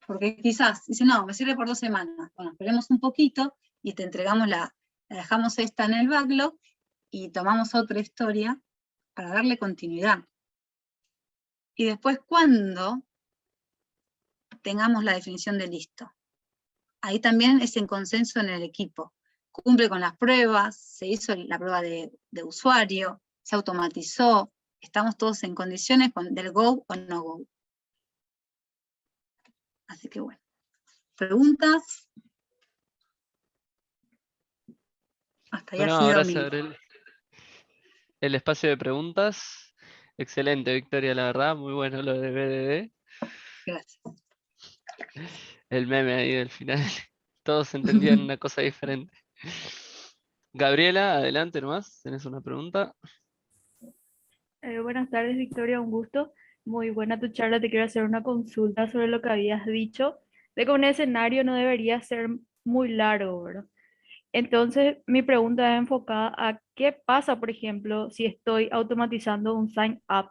Porque quizás, dice, no, me sirve por 2 semanas. Bueno, esperemos un poquito y te entregamos la dejamos esta en el backlog y tomamos otra historia para darle continuidad. Y después, cuando tengamos la definición de listo, ahí también es en consenso en el equipo. Cumple con las pruebas, se hizo la prueba de usuario, se automatizó, estamos todos en condiciones del go o no go. Así que bueno. ¿Preguntas? Hasta ahí ha Bueno, sido ahora se abre el espacio de preguntas. Excelente, Victoria, la verdad, muy bueno lo de BDD. Gracias. El meme ahí del final. Todos entendían una cosa diferente. Gabriela, adelante nomás, ¿tenés una pregunta? Buenas tardes, Victoria, un gusto. Muy buena tu charla. Te quiero hacer una consulta sobre lo que habías dicho, de que un escenario no debería ser muy largo, ¿verdad? Entonces, mi pregunta es enfocada a qué pasa, por ejemplo, si estoy automatizando un sign up,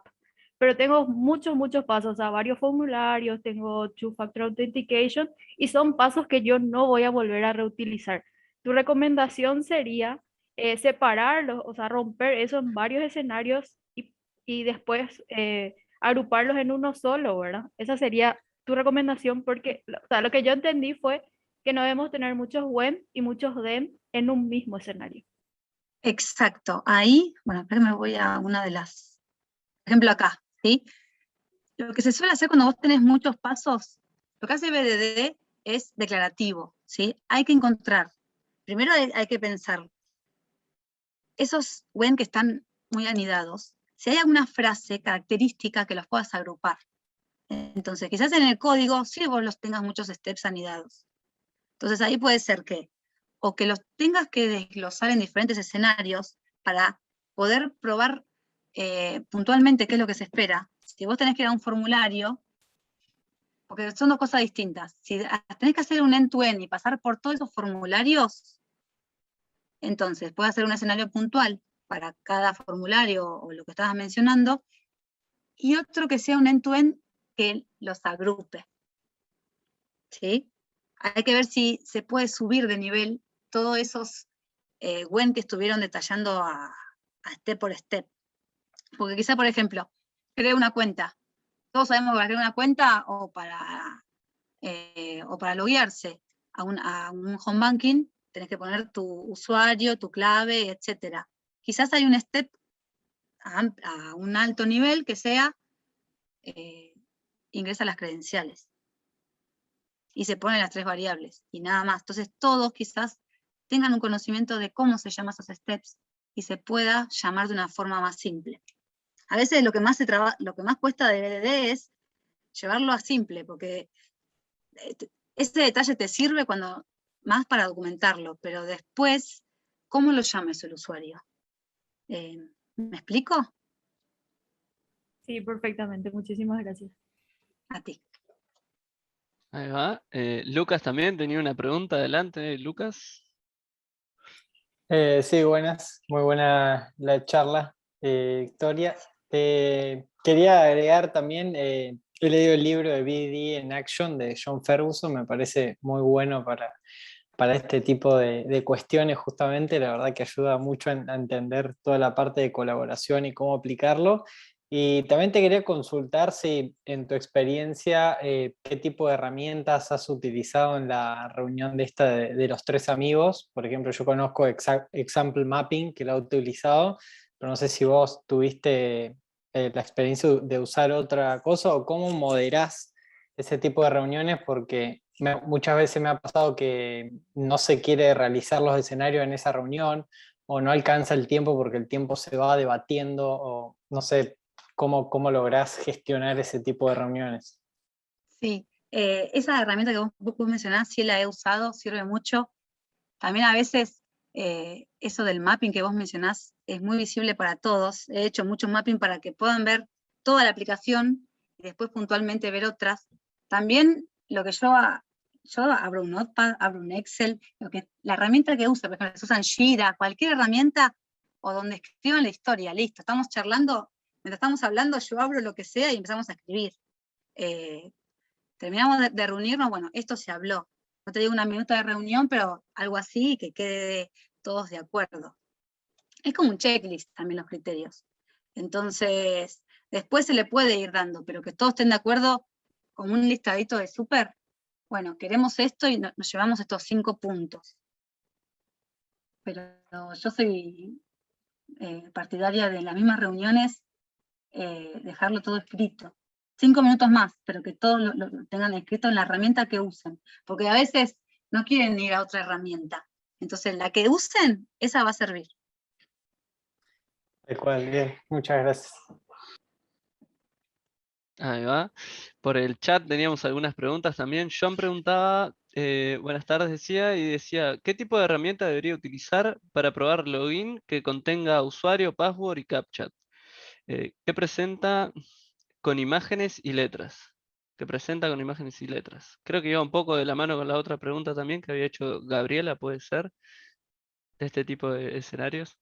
pero tengo muchos pasos, o sea, varios formularios, tengo two-factor authentication y son pasos que yo no voy a volver a reutilizar. Tu recomendación sería separarlos, o sea, romper eso en varios escenarios y después agruparlos en uno solo, ¿verdad? Esa sería tu recomendación porque, o sea, lo que yo entendí fue que no debemos tener muchos when y muchos then en un mismo escenario. Exacto, ahí, bueno, espera que me voy a una de las, por ejemplo acá, ¿sí? Lo que se suele hacer cuando vos tenés muchos pasos, lo que hace BDD es declarativo, ¿sí? Hay que encontrar, primero hay que pensar, esos when que están muy anidados, si hay alguna frase característica que los puedas agrupar. Entonces, quizás en el código sí vos los tengas muchos steps anidados. Entonces ahí puede ser que, o que los tengas que desglosar en diferentes escenarios para poder probar puntualmente qué es lo que se espera. Si vos tenés que ir a un formulario, porque son dos cosas distintas. Si tenés que hacer un end-to-end y pasar por todos esos formularios, entonces puedes hacer un escenario puntual para cada formulario o lo que estabas mencionando, y otro que sea un end-to-end que los agrupe. ¿Sí? Hay que ver si se puede subir de nivel todos esos when que estuvieron detallando a step por step. Porque quizá, por ejemplo, crear una cuenta. Todos sabemos que para crear una cuenta o para loguearse a un home banking, tenés que poner tu usuario, tu clave, etc. Quizás hay un step a un alto nivel que sea ingresa las credenciales. Y se ponen las 3 variables, y nada más. Entonces todos quizás tengan un conocimiento de cómo se llaman esos steps, y se pueda llamar de una forma más simple. A veces lo que más cuesta de BDD es llevarlo a simple, porque ese detalle te sirve más para documentarlo, pero después, ¿cómo lo llames el usuario? ¿Me explico? Sí, perfectamente. Muchísimas gracias. A ti. Ahí va. Lucas también tenía una pregunta. Adelante, Lucas. Sí, buenas, muy buena la charla, Victoria. Quería agregar también, he leído el libro de BD in Action de John Ferguson, me parece muy bueno para este tipo de cuestiones justamente, la verdad que ayuda mucho a entender toda la parte de colaboración y cómo aplicarlo. Y también te quería consultar si en tu experiencia, qué tipo de herramientas has utilizado en la reunión de esta de los 3 amigos. Por ejemplo, yo conozco Example Mapping, que lo he utilizado, pero no sé si vos tuviste la experiencia de usar otra cosa o cómo moderás ese tipo de reuniones, porque muchas veces me ha pasado que no se quiere realizar los escenarios en esa reunión o no alcanza el tiempo porque el tiempo se va debatiendo o no sé cómo lográs gestionar ese tipo de reuniones. Sí, esa herramienta que vos mencionás, sí la he usado, sirve mucho. También a veces eso del mapping que vos mencionás es muy visible para todos. He hecho mucho mapping para que puedan ver toda la aplicación y después puntualmente ver otras. También lo que yo abro un Notepad, abro un Excel, la herramienta que uso, por ejemplo, se usan Jira, cualquier herramienta, o donde escriban la historia, listo, estamos charlando, mientras estamos hablando yo abro lo que sea y empezamos a escribir. Terminamos de reunirnos, bueno, esto se habló. No te digo una minuta de reunión, pero algo así, que quede todos de acuerdo. Es como un checklist también los criterios. Entonces, después se le puede ir dando, pero que todos estén de acuerdo con un listadito de súper, bueno, queremos esto y nos llevamos estos 5 puntos. Pero yo soy partidaria de las mismas reuniones, dejarlo todo escrito. 5 minutos más, pero que todos lo tengan escrito en la herramienta que usen. Porque a veces no quieren ir a otra herramienta. Entonces, la que usen, esa va a servir. Tal cual, bien, muchas gracias. Ahí va. Por el chat teníamos algunas preguntas también. John preguntaba, buenas tardes decía, ¿qué tipo de herramienta debería utilizar para probar login que contenga usuario, password y CAPTCHA? ¿Qué presenta con imágenes y letras? ¿Qué presenta con imágenes y letras? Creo que iba un poco de la mano con la otra pregunta también que había hecho Gabriela, puede ser, de este tipo de escenarios.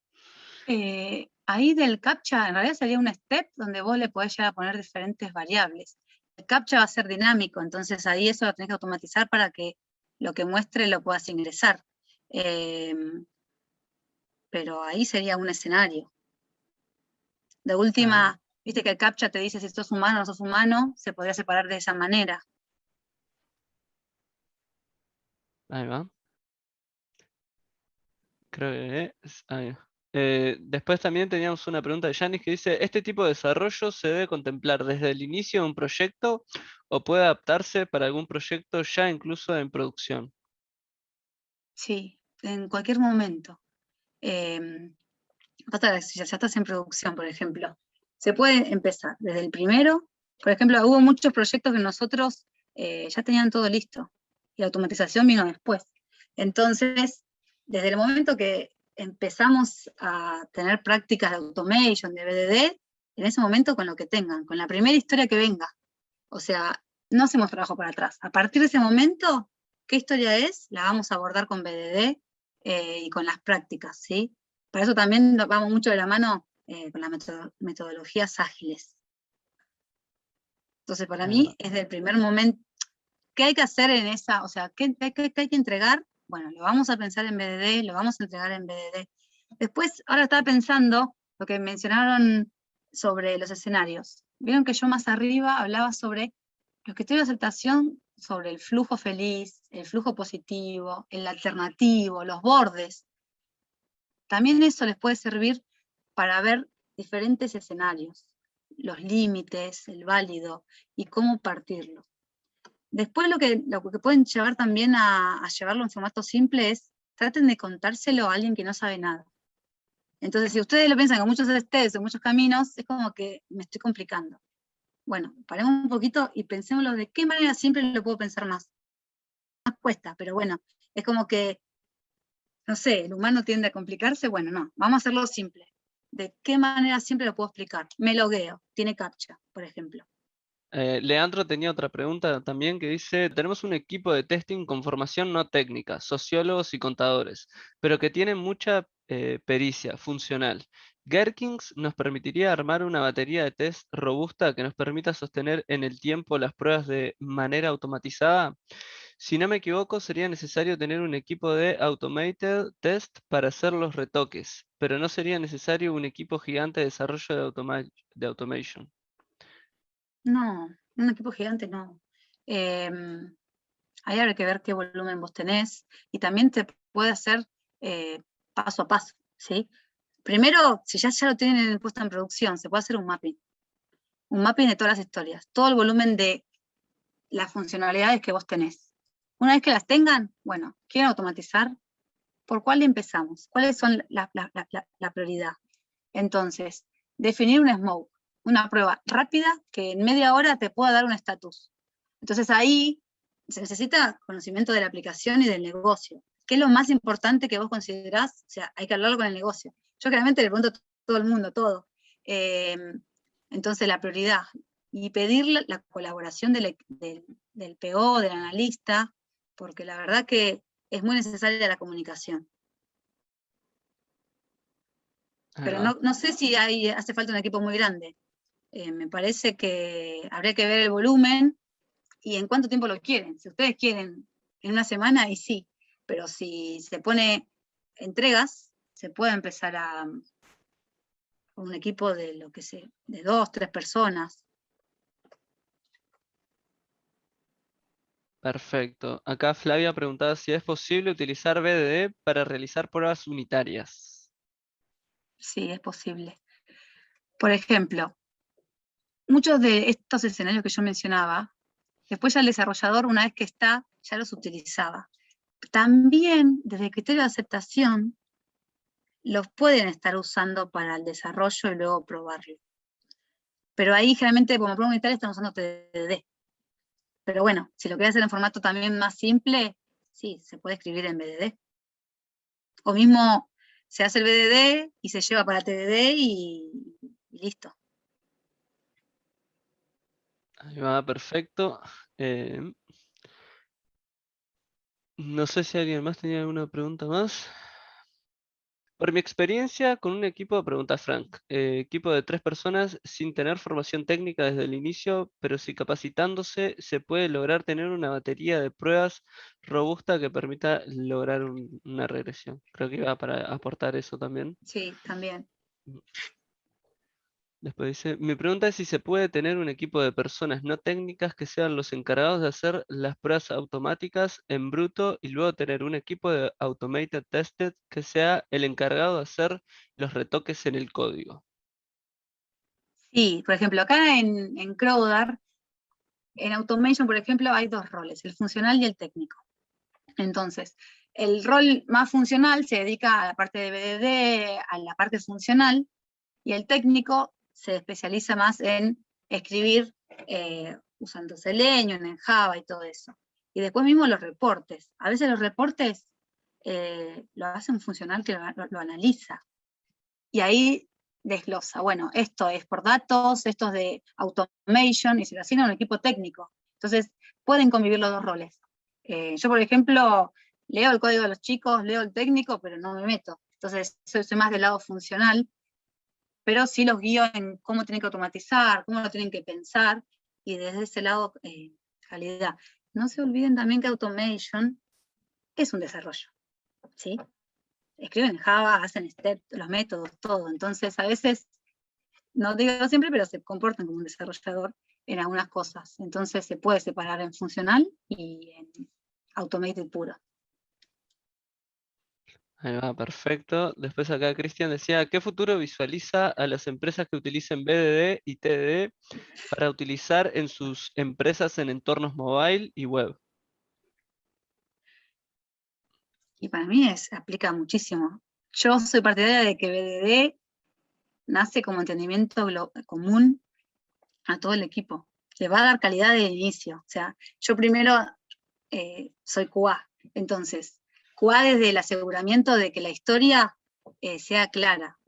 Ahí del CAPTCHA, en realidad sería un step donde vos le podés llegar a poner diferentes variables. El CAPTCHA va a ser dinámico, entonces ahí eso lo tenés que automatizar para que lo que muestre lo puedas ingresar. Pero ahí sería un escenario. De última, Viste que el CAPTCHA te dice si sos humano o no sos humano, se podría separar de esa manera. Ahí va. Creo que ahí va. Después también teníamos una pregunta de Yanis que dice, ¿este tipo de desarrollo se debe contemplar desde el inicio de un proyecto o puede adaptarse para algún proyecto ya incluso en producción? Sí, en cualquier momento. Pasa que si ya estás en producción, por ejemplo, se puede empezar desde el primero. Por ejemplo, hubo muchos proyectos que nosotros ya tenían todo listo y la automatización vino después. Entonces, desde el momento que empezamos a tener prácticas de automation, de BDD, en ese momento con lo que tengan, con la primera historia que venga. O sea, no hacemos trabajo para atrás. A partir de ese momento, ¿qué historia es? La vamos a abordar con BDD y con las prácticas, ¿sí? Para eso también vamos mucho de la mano con las metodologías ágiles. Entonces, para mí, es del primer momento, ¿qué hay que hacer en esa? O sea, ¿qué hay que entregar? Bueno, lo vamos a pensar en BDD, lo vamos a entregar en BDD. Después, ahora estaba pensando lo que mencionaron sobre los escenarios. Vieron que yo más arriba hablaba sobre los criterios de aceptación, sobre el flujo feliz, el flujo positivo, el alternativo, los bordes. También eso les puede servir para ver diferentes escenarios, los límites, el válido y cómo partirlo. Después lo que pueden llevar también a llevarlo en formato simple es, traten de contárselo a alguien que no sabe nada. Entonces, si ustedes lo piensan con muchos steps o muchos caminos, es como que me estoy complicando. Bueno, paremos un poquito y pensémoslo de qué manera simple lo puedo pensar más. Más cuesta, pero bueno, es como que, no sé, el humano tiende a complicarse, bueno, no, vamos a hacerlo simple. ¿De qué manera simple lo puedo explicar? Me logueo, tiene CAPTCHA, por ejemplo. Leandro tenía otra pregunta también que dice, tenemos un equipo de testing con formación no técnica, sociólogos y contadores, pero que tienen mucha pericia funcional. Gherkins nos permitiría armar una batería de test robusta que nos permita sostener en el tiempo las pruebas de manera automatizada. Si no me equivoco, sería necesario tener un equipo de automated test para hacer los retoques, pero no sería necesario un equipo gigante de desarrollo de automation. No, un equipo gigante no. Ahí habrá que ver qué volumen vos tenés y también te puede hacer paso a paso, ¿sí? Primero, si ya lo tienen puesto en producción, se puede hacer un mapping. Un mapping de todas las historias, todo el volumen de las funcionalidades que vos tenés. Una vez que las tengan, bueno, quieren automatizar, ¿por cuál empezamos? ¿Cuáles son la prioridad? Entonces, definir un smoke, una prueba rápida que en media hora te pueda dar un estatus. Entonces ahí se necesita conocimiento de la aplicación y del negocio. ¿Qué es lo más importante que vos considerás? O sea, hay que hablarlo con el negocio. Yo generalmente le pregunto a todo el mundo, todo. Entonces la prioridad. Y pedir la colaboración del PO, del analista, porque la verdad que es muy necesaria la comunicación. Pero no sé si hace falta un equipo muy grande. Me parece que habría que ver el volumen y en cuánto tiempo lo quieren. Si ustedes quieren en una semana, y sí, pero si se pone entregas, se puede empezar con un equipo de lo que sé, de 2, 3 personas. Perfecto. Acá Flavia preguntaba si es posible utilizar BDD para realizar pruebas unitarias. Sí, es posible. Por ejemplo, muchos de estos escenarios que yo mencionaba, después ya el desarrollador, una vez que está, ya los utilizaba. También, desde el criterio de aceptación, los pueden estar usando para el desarrollo y luego probarlo. Pero ahí generalmente como prueba unitaria están usando TDD. Pero bueno, si lo querés hacer en formato también más simple, sí, se puede escribir en BDD. O mismo se hace el BDD y se lleva para TDD y listo. Ahí va, perfecto. No sé si alguien más tenía alguna pregunta más. Por mi experiencia con un equipo, pregunta Frank, equipo de 3 personas sin tener formación técnica desde el inicio, pero si capacitándose se puede lograr tener una batería de pruebas robusta que permita lograr una regresión. Creo que iba para aportar eso también. Sí, también. Después dice, mi pregunta es si se puede tener un equipo de personas no técnicas que sean los encargados de hacer las pruebas automáticas en bruto y luego tener un equipo de automated tested que sea el encargado de hacer los retoques en el código. Sí, por ejemplo, acá en Crowdar, en Automation, por ejemplo, hay dos roles, el funcional y el técnico. Entonces, el rol más funcional se dedica a la parte de BDD, a la parte funcional, y el técnico se especializa más en escribir usando Selenium, en Java y todo eso. Y después mismo los reportes. A veces los reportes lo hace un funcional que lo analiza. Y ahí desglosa, bueno, esto es por datos, esto es de automation, y se lo asigna a un equipo técnico. Entonces, pueden convivir los dos roles. Yo, por ejemplo, leo el código de los chicos, leo el técnico, pero no me meto. Entonces, soy más del lado funcional, pero sí los guío en cómo tienen que automatizar, cómo lo tienen que pensar, y desde ese lado, calidad. No se olviden también que automation es un desarrollo, ¿sí? Escriben en Java, hacen step, los métodos, todo. Entonces, a veces, no digo siempre, pero se comportan como un desarrollador en algunas cosas. Entonces, se puede separar en funcional y en automated puro. Ahí va, perfecto. Después acá Cristian decía, ¿qué futuro visualiza a las empresas que utilicen BDD y TDD para utilizar en sus empresas en entornos mobile y web? Y para mí aplica muchísimo. Yo soy partidaria de que BDD nace como entendimiento común a todo el equipo. Le va a dar calidad de inicio. O sea, yo primero soy QA. Entonces, QA desde el aseguramiento de que la historia sea clara.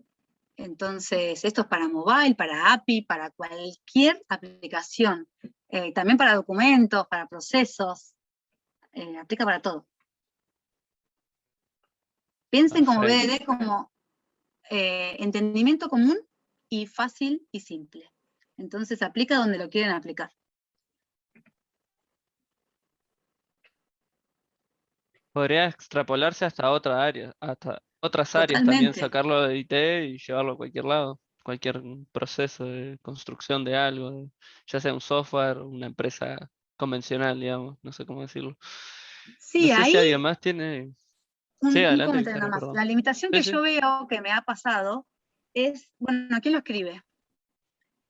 Entonces, esto es para mobile, para API, para cualquier aplicación. También para documentos, para procesos. Aplica para todo. Piensen como BDD como entendimiento común y fácil y simple. Entonces aplica donde lo quieren aplicar. Podría extrapolarse hasta otra área, hasta otras áreas también, Totalmente. sacarlo de IT y llevarlo a cualquier lado, cualquier proceso de construcción de algo, ya sea un software, una empresa convencional, digamos, no sé cómo decirlo. No Sí, sé ahí si alguien más tiene. Sí, un adelante, comentario Victoria, nada más. perdón. La limitación Sí, que sí. yo veo que me ha pasado es, bueno, ¿quién lo escribe?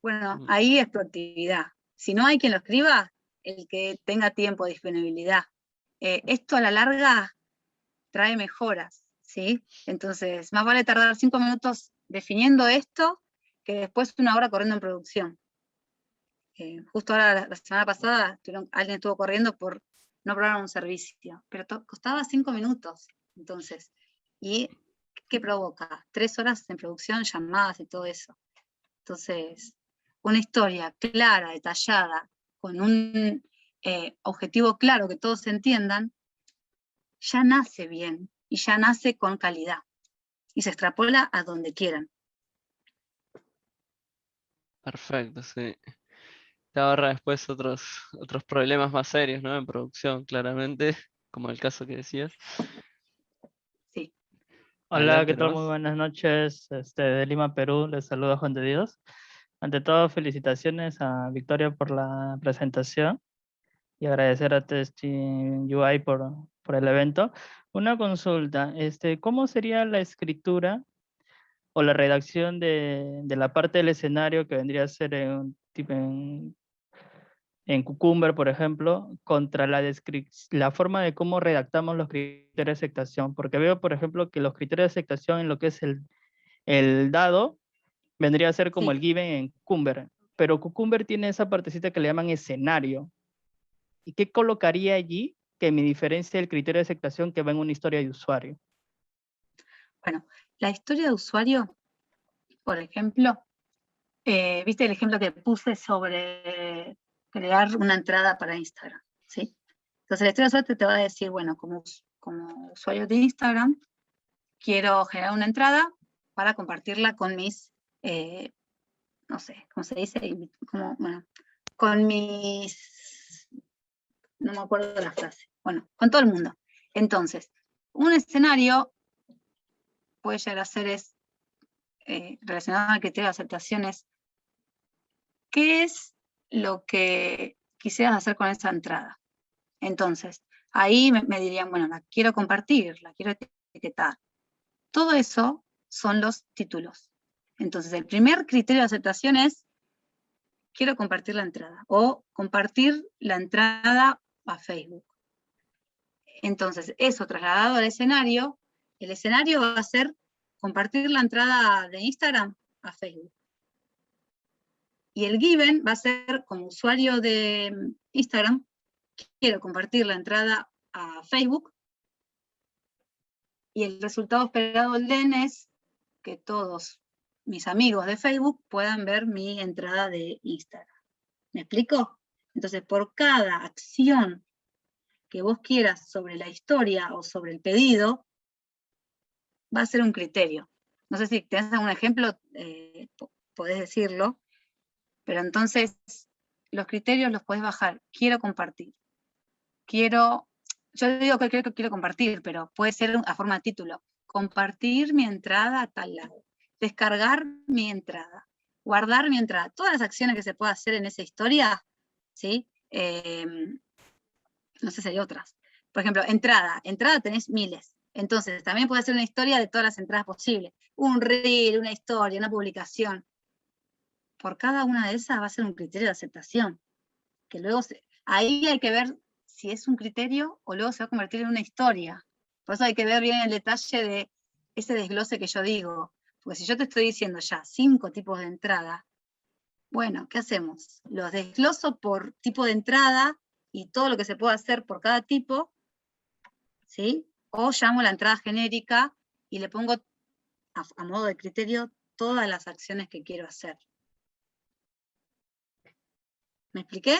Bueno, Mm, ahí es proactividad. Si no hay quien lo escriba, el que tenga tiempo, disponibilidad. Esto a la larga trae mejoras, ¿sí? Entonces, más vale tardar 5 minutos definiendo esto que después 1 hora corriendo en producción. Justo ahora, la semana pasada, alguien estuvo corriendo por no probar un servicio, pero costaba 5 minutos. Entonces, ¿y qué provoca? 3 horas en producción, llamadas y todo eso. Entonces, una historia clara, detallada, con un objetivo claro que todos entiendan, ya nace bien y ya nace con calidad. Y se extrapola a donde quieran. perfecto, sí. Te ahorra después otros problemas más serios, ¿no? En producción, claramente, como el caso que decías. Sí. Hola, ¿qué Adelante tal? Muy nomás. buenas noches. De Lima, Perú, les saluda Juan de Dios. Ante todo, felicitaciones a Victoria por la presentación y agradecer a Testing UI por el evento. Una consulta, ¿cómo sería la escritura o la redacción de la parte del escenario que vendría a ser en Cucumber, por ejemplo, contra la forma de cómo redactamos los criterios de aceptación? Porque veo, por ejemplo, que los criterios de aceptación en lo que es el dado vendría a ser como Sí. el given en Cucumber, pero Cucumber tiene esa partecita que le llaman escenario. ¿Y qué colocaría allí que me diferencia el criterio de aceptación que va en una historia de usuario? Bueno, la historia de usuario, por ejemplo, viste el ejemplo que puse sobre crear una entrada para Instagram, ¿sí? Entonces la historia de usuario te va a decir, bueno, como usuario de Instagram, quiero generar una entrada para compartirla con mis, no sé, ¿cómo se dice? Bueno, con mis, no me acuerdo de la frase, bueno, con todo el mundo. Entonces, un escenario puede llegar a ser relacionado al criterio de aceptaciones ¿qué es lo que quisieras hacer con esa entrada? Entonces, ahí me dirían, bueno, la quiero compartir, la quiero etiquetar. Todo eso son los títulos. Entonces, el primer criterio de aceptación es, quiero compartir la entrada, o compartir la entrada a Facebook. Entonces, eso trasladado al escenario, el escenario va a ser compartir la entrada de Instagram a Facebook. Y el given va a ser, como usuario de Instagram, quiero compartir la entrada a Facebook, y el resultado esperado del DEN es que todos mis amigos de Facebook puedan ver mi entrada de Instagram. ¿Me explico? Entonces, por cada acción que vos quieras sobre la historia o sobre el pedido, va a ser un criterio. No sé si tenés algún ejemplo, podés decirlo, pero entonces los criterios los podés bajar. Quiero compartir. Yo digo que creo que quiero compartir, pero puede ser a forma de título. Compartir mi entrada a tal lado. Descargar mi entrada. Guardar mi entrada. Todas las acciones que se pueda hacer en esa historia, ¿sí? No sé si hay otras. Por ejemplo, entrada. Entrada tenés miles. Entonces, también puede ser una historia de todas las entradas posibles. Un reel, una historia, una publicación. Por cada una de esas va a ser un criterio de aceptación. Que luego ahí hay que ver si es un criterio o luego se va a convertir en una historia. Por eso hay que ver bien el detalle de ese desglose que yo digo. Porque si yo te estoy diciendo ya 5 tipos de entrada, bueno, ¿qué hacemos? Los desgloso por tipo de entrada y todo lo que se puede hacer por cada tipo, ¿sí? O llamo la entrada genérica y le pongo a modo de criterio todas las acciones que quiero hacer. ¿Me expliqué?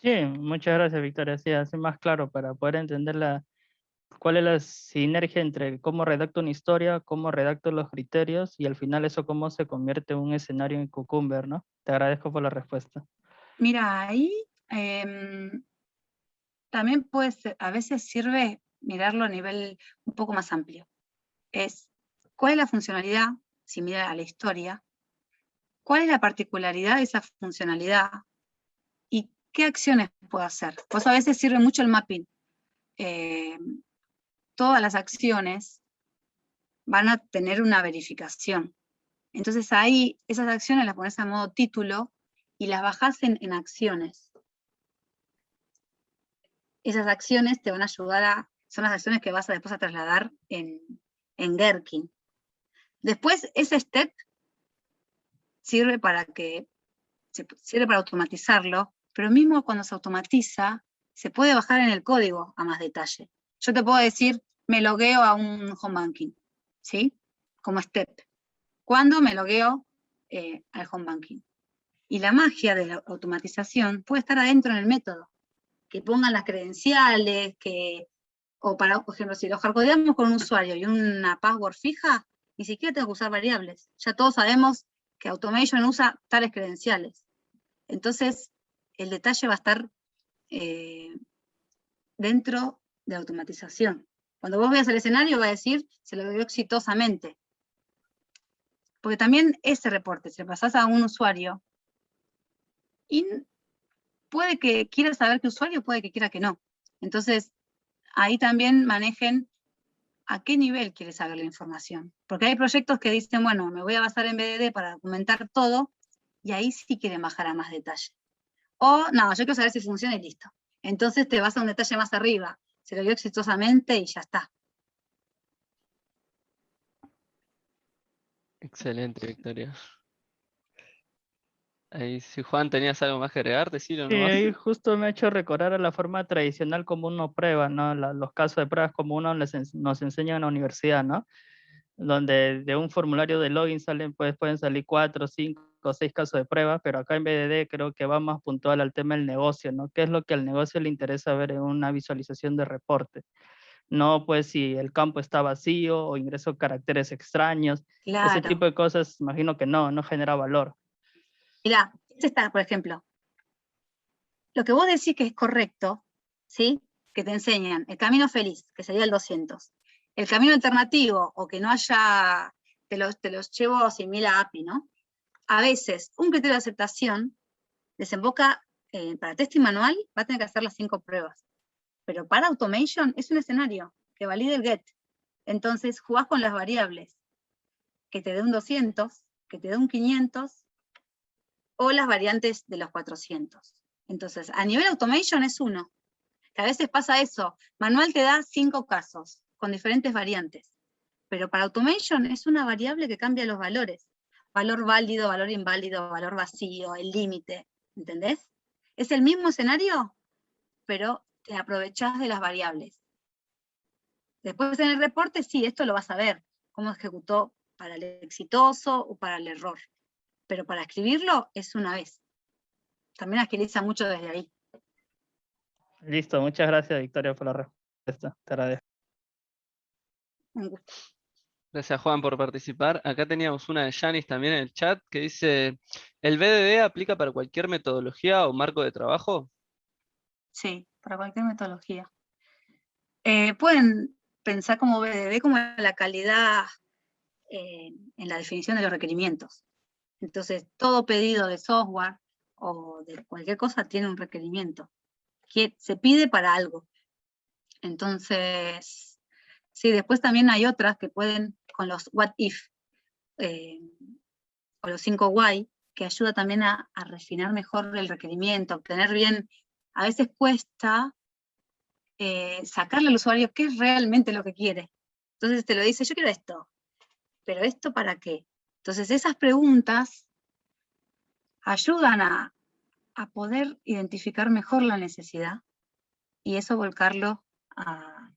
Sí, muchas gracias, Victoria. Sí, hace más claro para poder entender cuál es la sinergia entre cómo redacto una historia, cómo redacto los criterios y al final eso cómo se convierte en un escenario en Cucumber, ¿no? Te agradezco por la respuesta. Mira, ahí también puede ser, a veces sirve mirarlo a nivel un poco más amplio. ¿Cuál es la funcionalidad? Si mira a la historia, ¿cuál es la particularidad de esa funcionalidad? ¿Y qué acciones puedo hacer? Pues a veces sirve mucho el mapping. Todas las acciones van a tener una verificación. Entonces ahí esas acciones las pones a modo título y las bajás en acciones. Esas acciones te van a ayudar son las acciones que vas después a trasladar en Gherkin. Después ese step sirve para automatizarlo, pero mismo cuando se automatiza, se puede bajar en el código a más detalle. Yo te puedo decir, me logueo a un home banking, ¿sí? Como step. ¿Cuándo me logueo al home banking? Y la magia de la automatización puede estar adentro en el método. Que pongan las credenciales, o por ejemplo, si lo hardcodeamos con un usuario y una password fija, ni siquiera tengo que usar variables. Ya todos sabemos que Automation usa tales credenciales. Entonces, el detalle va a estar dentro de automatización. Cuando vos veas el escenario va a decir, se lo dio exitosamente. Porque también ese reporte, se lo pasás a un usuario, y puede que quiera saber qué usuario, puede que quiera que no. Entonces, ahí también manejen a qué nivel quiere saber la información. Porque hay proyectos que dicen, bueno, me voy a basar en BDD para documentar todo, y ahí sí quieren bajar a más detalle. O, no, yo quiero saber si funciona y listo. Entonces te vas a un detalle más arriba. Se lo dio exitosamente y ya está. Excelente, Victoria. Ahí, si Juan tenías algo más que agregar, decilo Sí, nomás. ahí justo me ha hecho recordar a la forma tradicional como uno prueba, ¿no? Los casos de pruebas como uno nos enseña en la universidad, ¿no? Donde de un formulario de login pueden salir 4, 5, 6 casos de prueba, pero acá en BDD creo que va más puntual al tema del negocio, ¿no? ¿Qué es lo que al negocio le interesa ver en una visualización de reporte? No, pues si el campo está vacío o ingreso caracteres extraños, ese tipo Claro. de cosas, imagino que no genera valor. Mirá, este está, por ejemplo, lo que vos decís que es correcto, ¿sí? Que te enseñan el camino feliz, que sería el 200. El camino alternativo, o que no haya te los llevo similar a API, ¿no? A veces, un criterio de aceptación desemboca, para testing manual, va a tener que hacer las 5 pruebas. Pero para automation es un escenario que valide el get. Entonces, jugás con las variables, que te dé un 200, que te dé un 500, o las variantes de los 400. Entonces, a nivel automation es 1. Que a veces pasa eso, manual te da 5 casos, con diferentes variantes. Pero para automation es una variable que cambia los valores. Valor válido, valor inválido, valor vacío, el límite, ¿entendés? Es el mismo escenario, pero te aprovechás de las variables. Después en el reporte, sí, esto lo vas a ver, cómo ejecutó para el exitoso o para el error. Pero para escribirlo es una vez. También agiliza mucho desde ahí. Listo, muchas gracias, Victoria, por la respuesta. Te agradezco. Un gusto. Gracias, Juan, por participar. Acá teníamos una de Yanis también en el chat que dice, ¿el BDD aplica para cualquier metodología o marco de trabajo? Sí, para cualquier metodología. Pueden pensar como BDD como la calidad en la definición de los requerimientos. Entonces, todo pedido de software o de cualquier cosa tiene un requerimiento que se pide para algo. Entonces, sí, después también hay otras que pueden, con los what if, o los 5 why, que ayuda también a refinar mejor el requerimiento, obtener bien, a veces cuesta sacarle al usuario qué es realmente lo que quiere. Entonces te lo dice, yo quiero esto, pero ¿esto para qué? Entonces esas preguntas ayudan a poder identificar mejor la necesidad y eso volcarlo a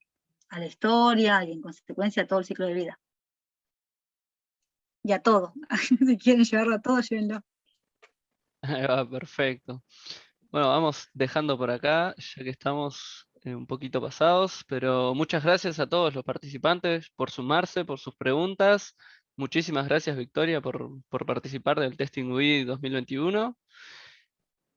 la historia y en consecuencia a todo el ciclo de vida. Y a todo. Si quieren llevarlo a todo, llévenlo. Ahí va, perfecto. Bueno, vamos dejando por acá, ya que estamos un poquito pasados, pero muchas gracias a todos los participantes por sumarse, por sus preguntas. Muchísimas gracias, Victoria, por participar del Testing UI 2021.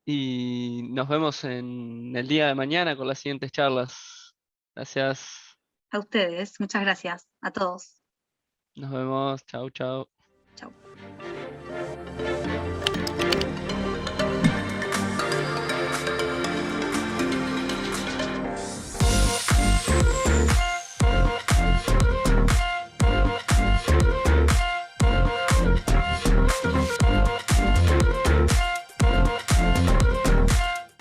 Y nos vemos en el día de mañana con las siguientes charlas. Gracias. A ustedes, muchas gracias. A todos. Nos vemos. Chau, chau. Chau.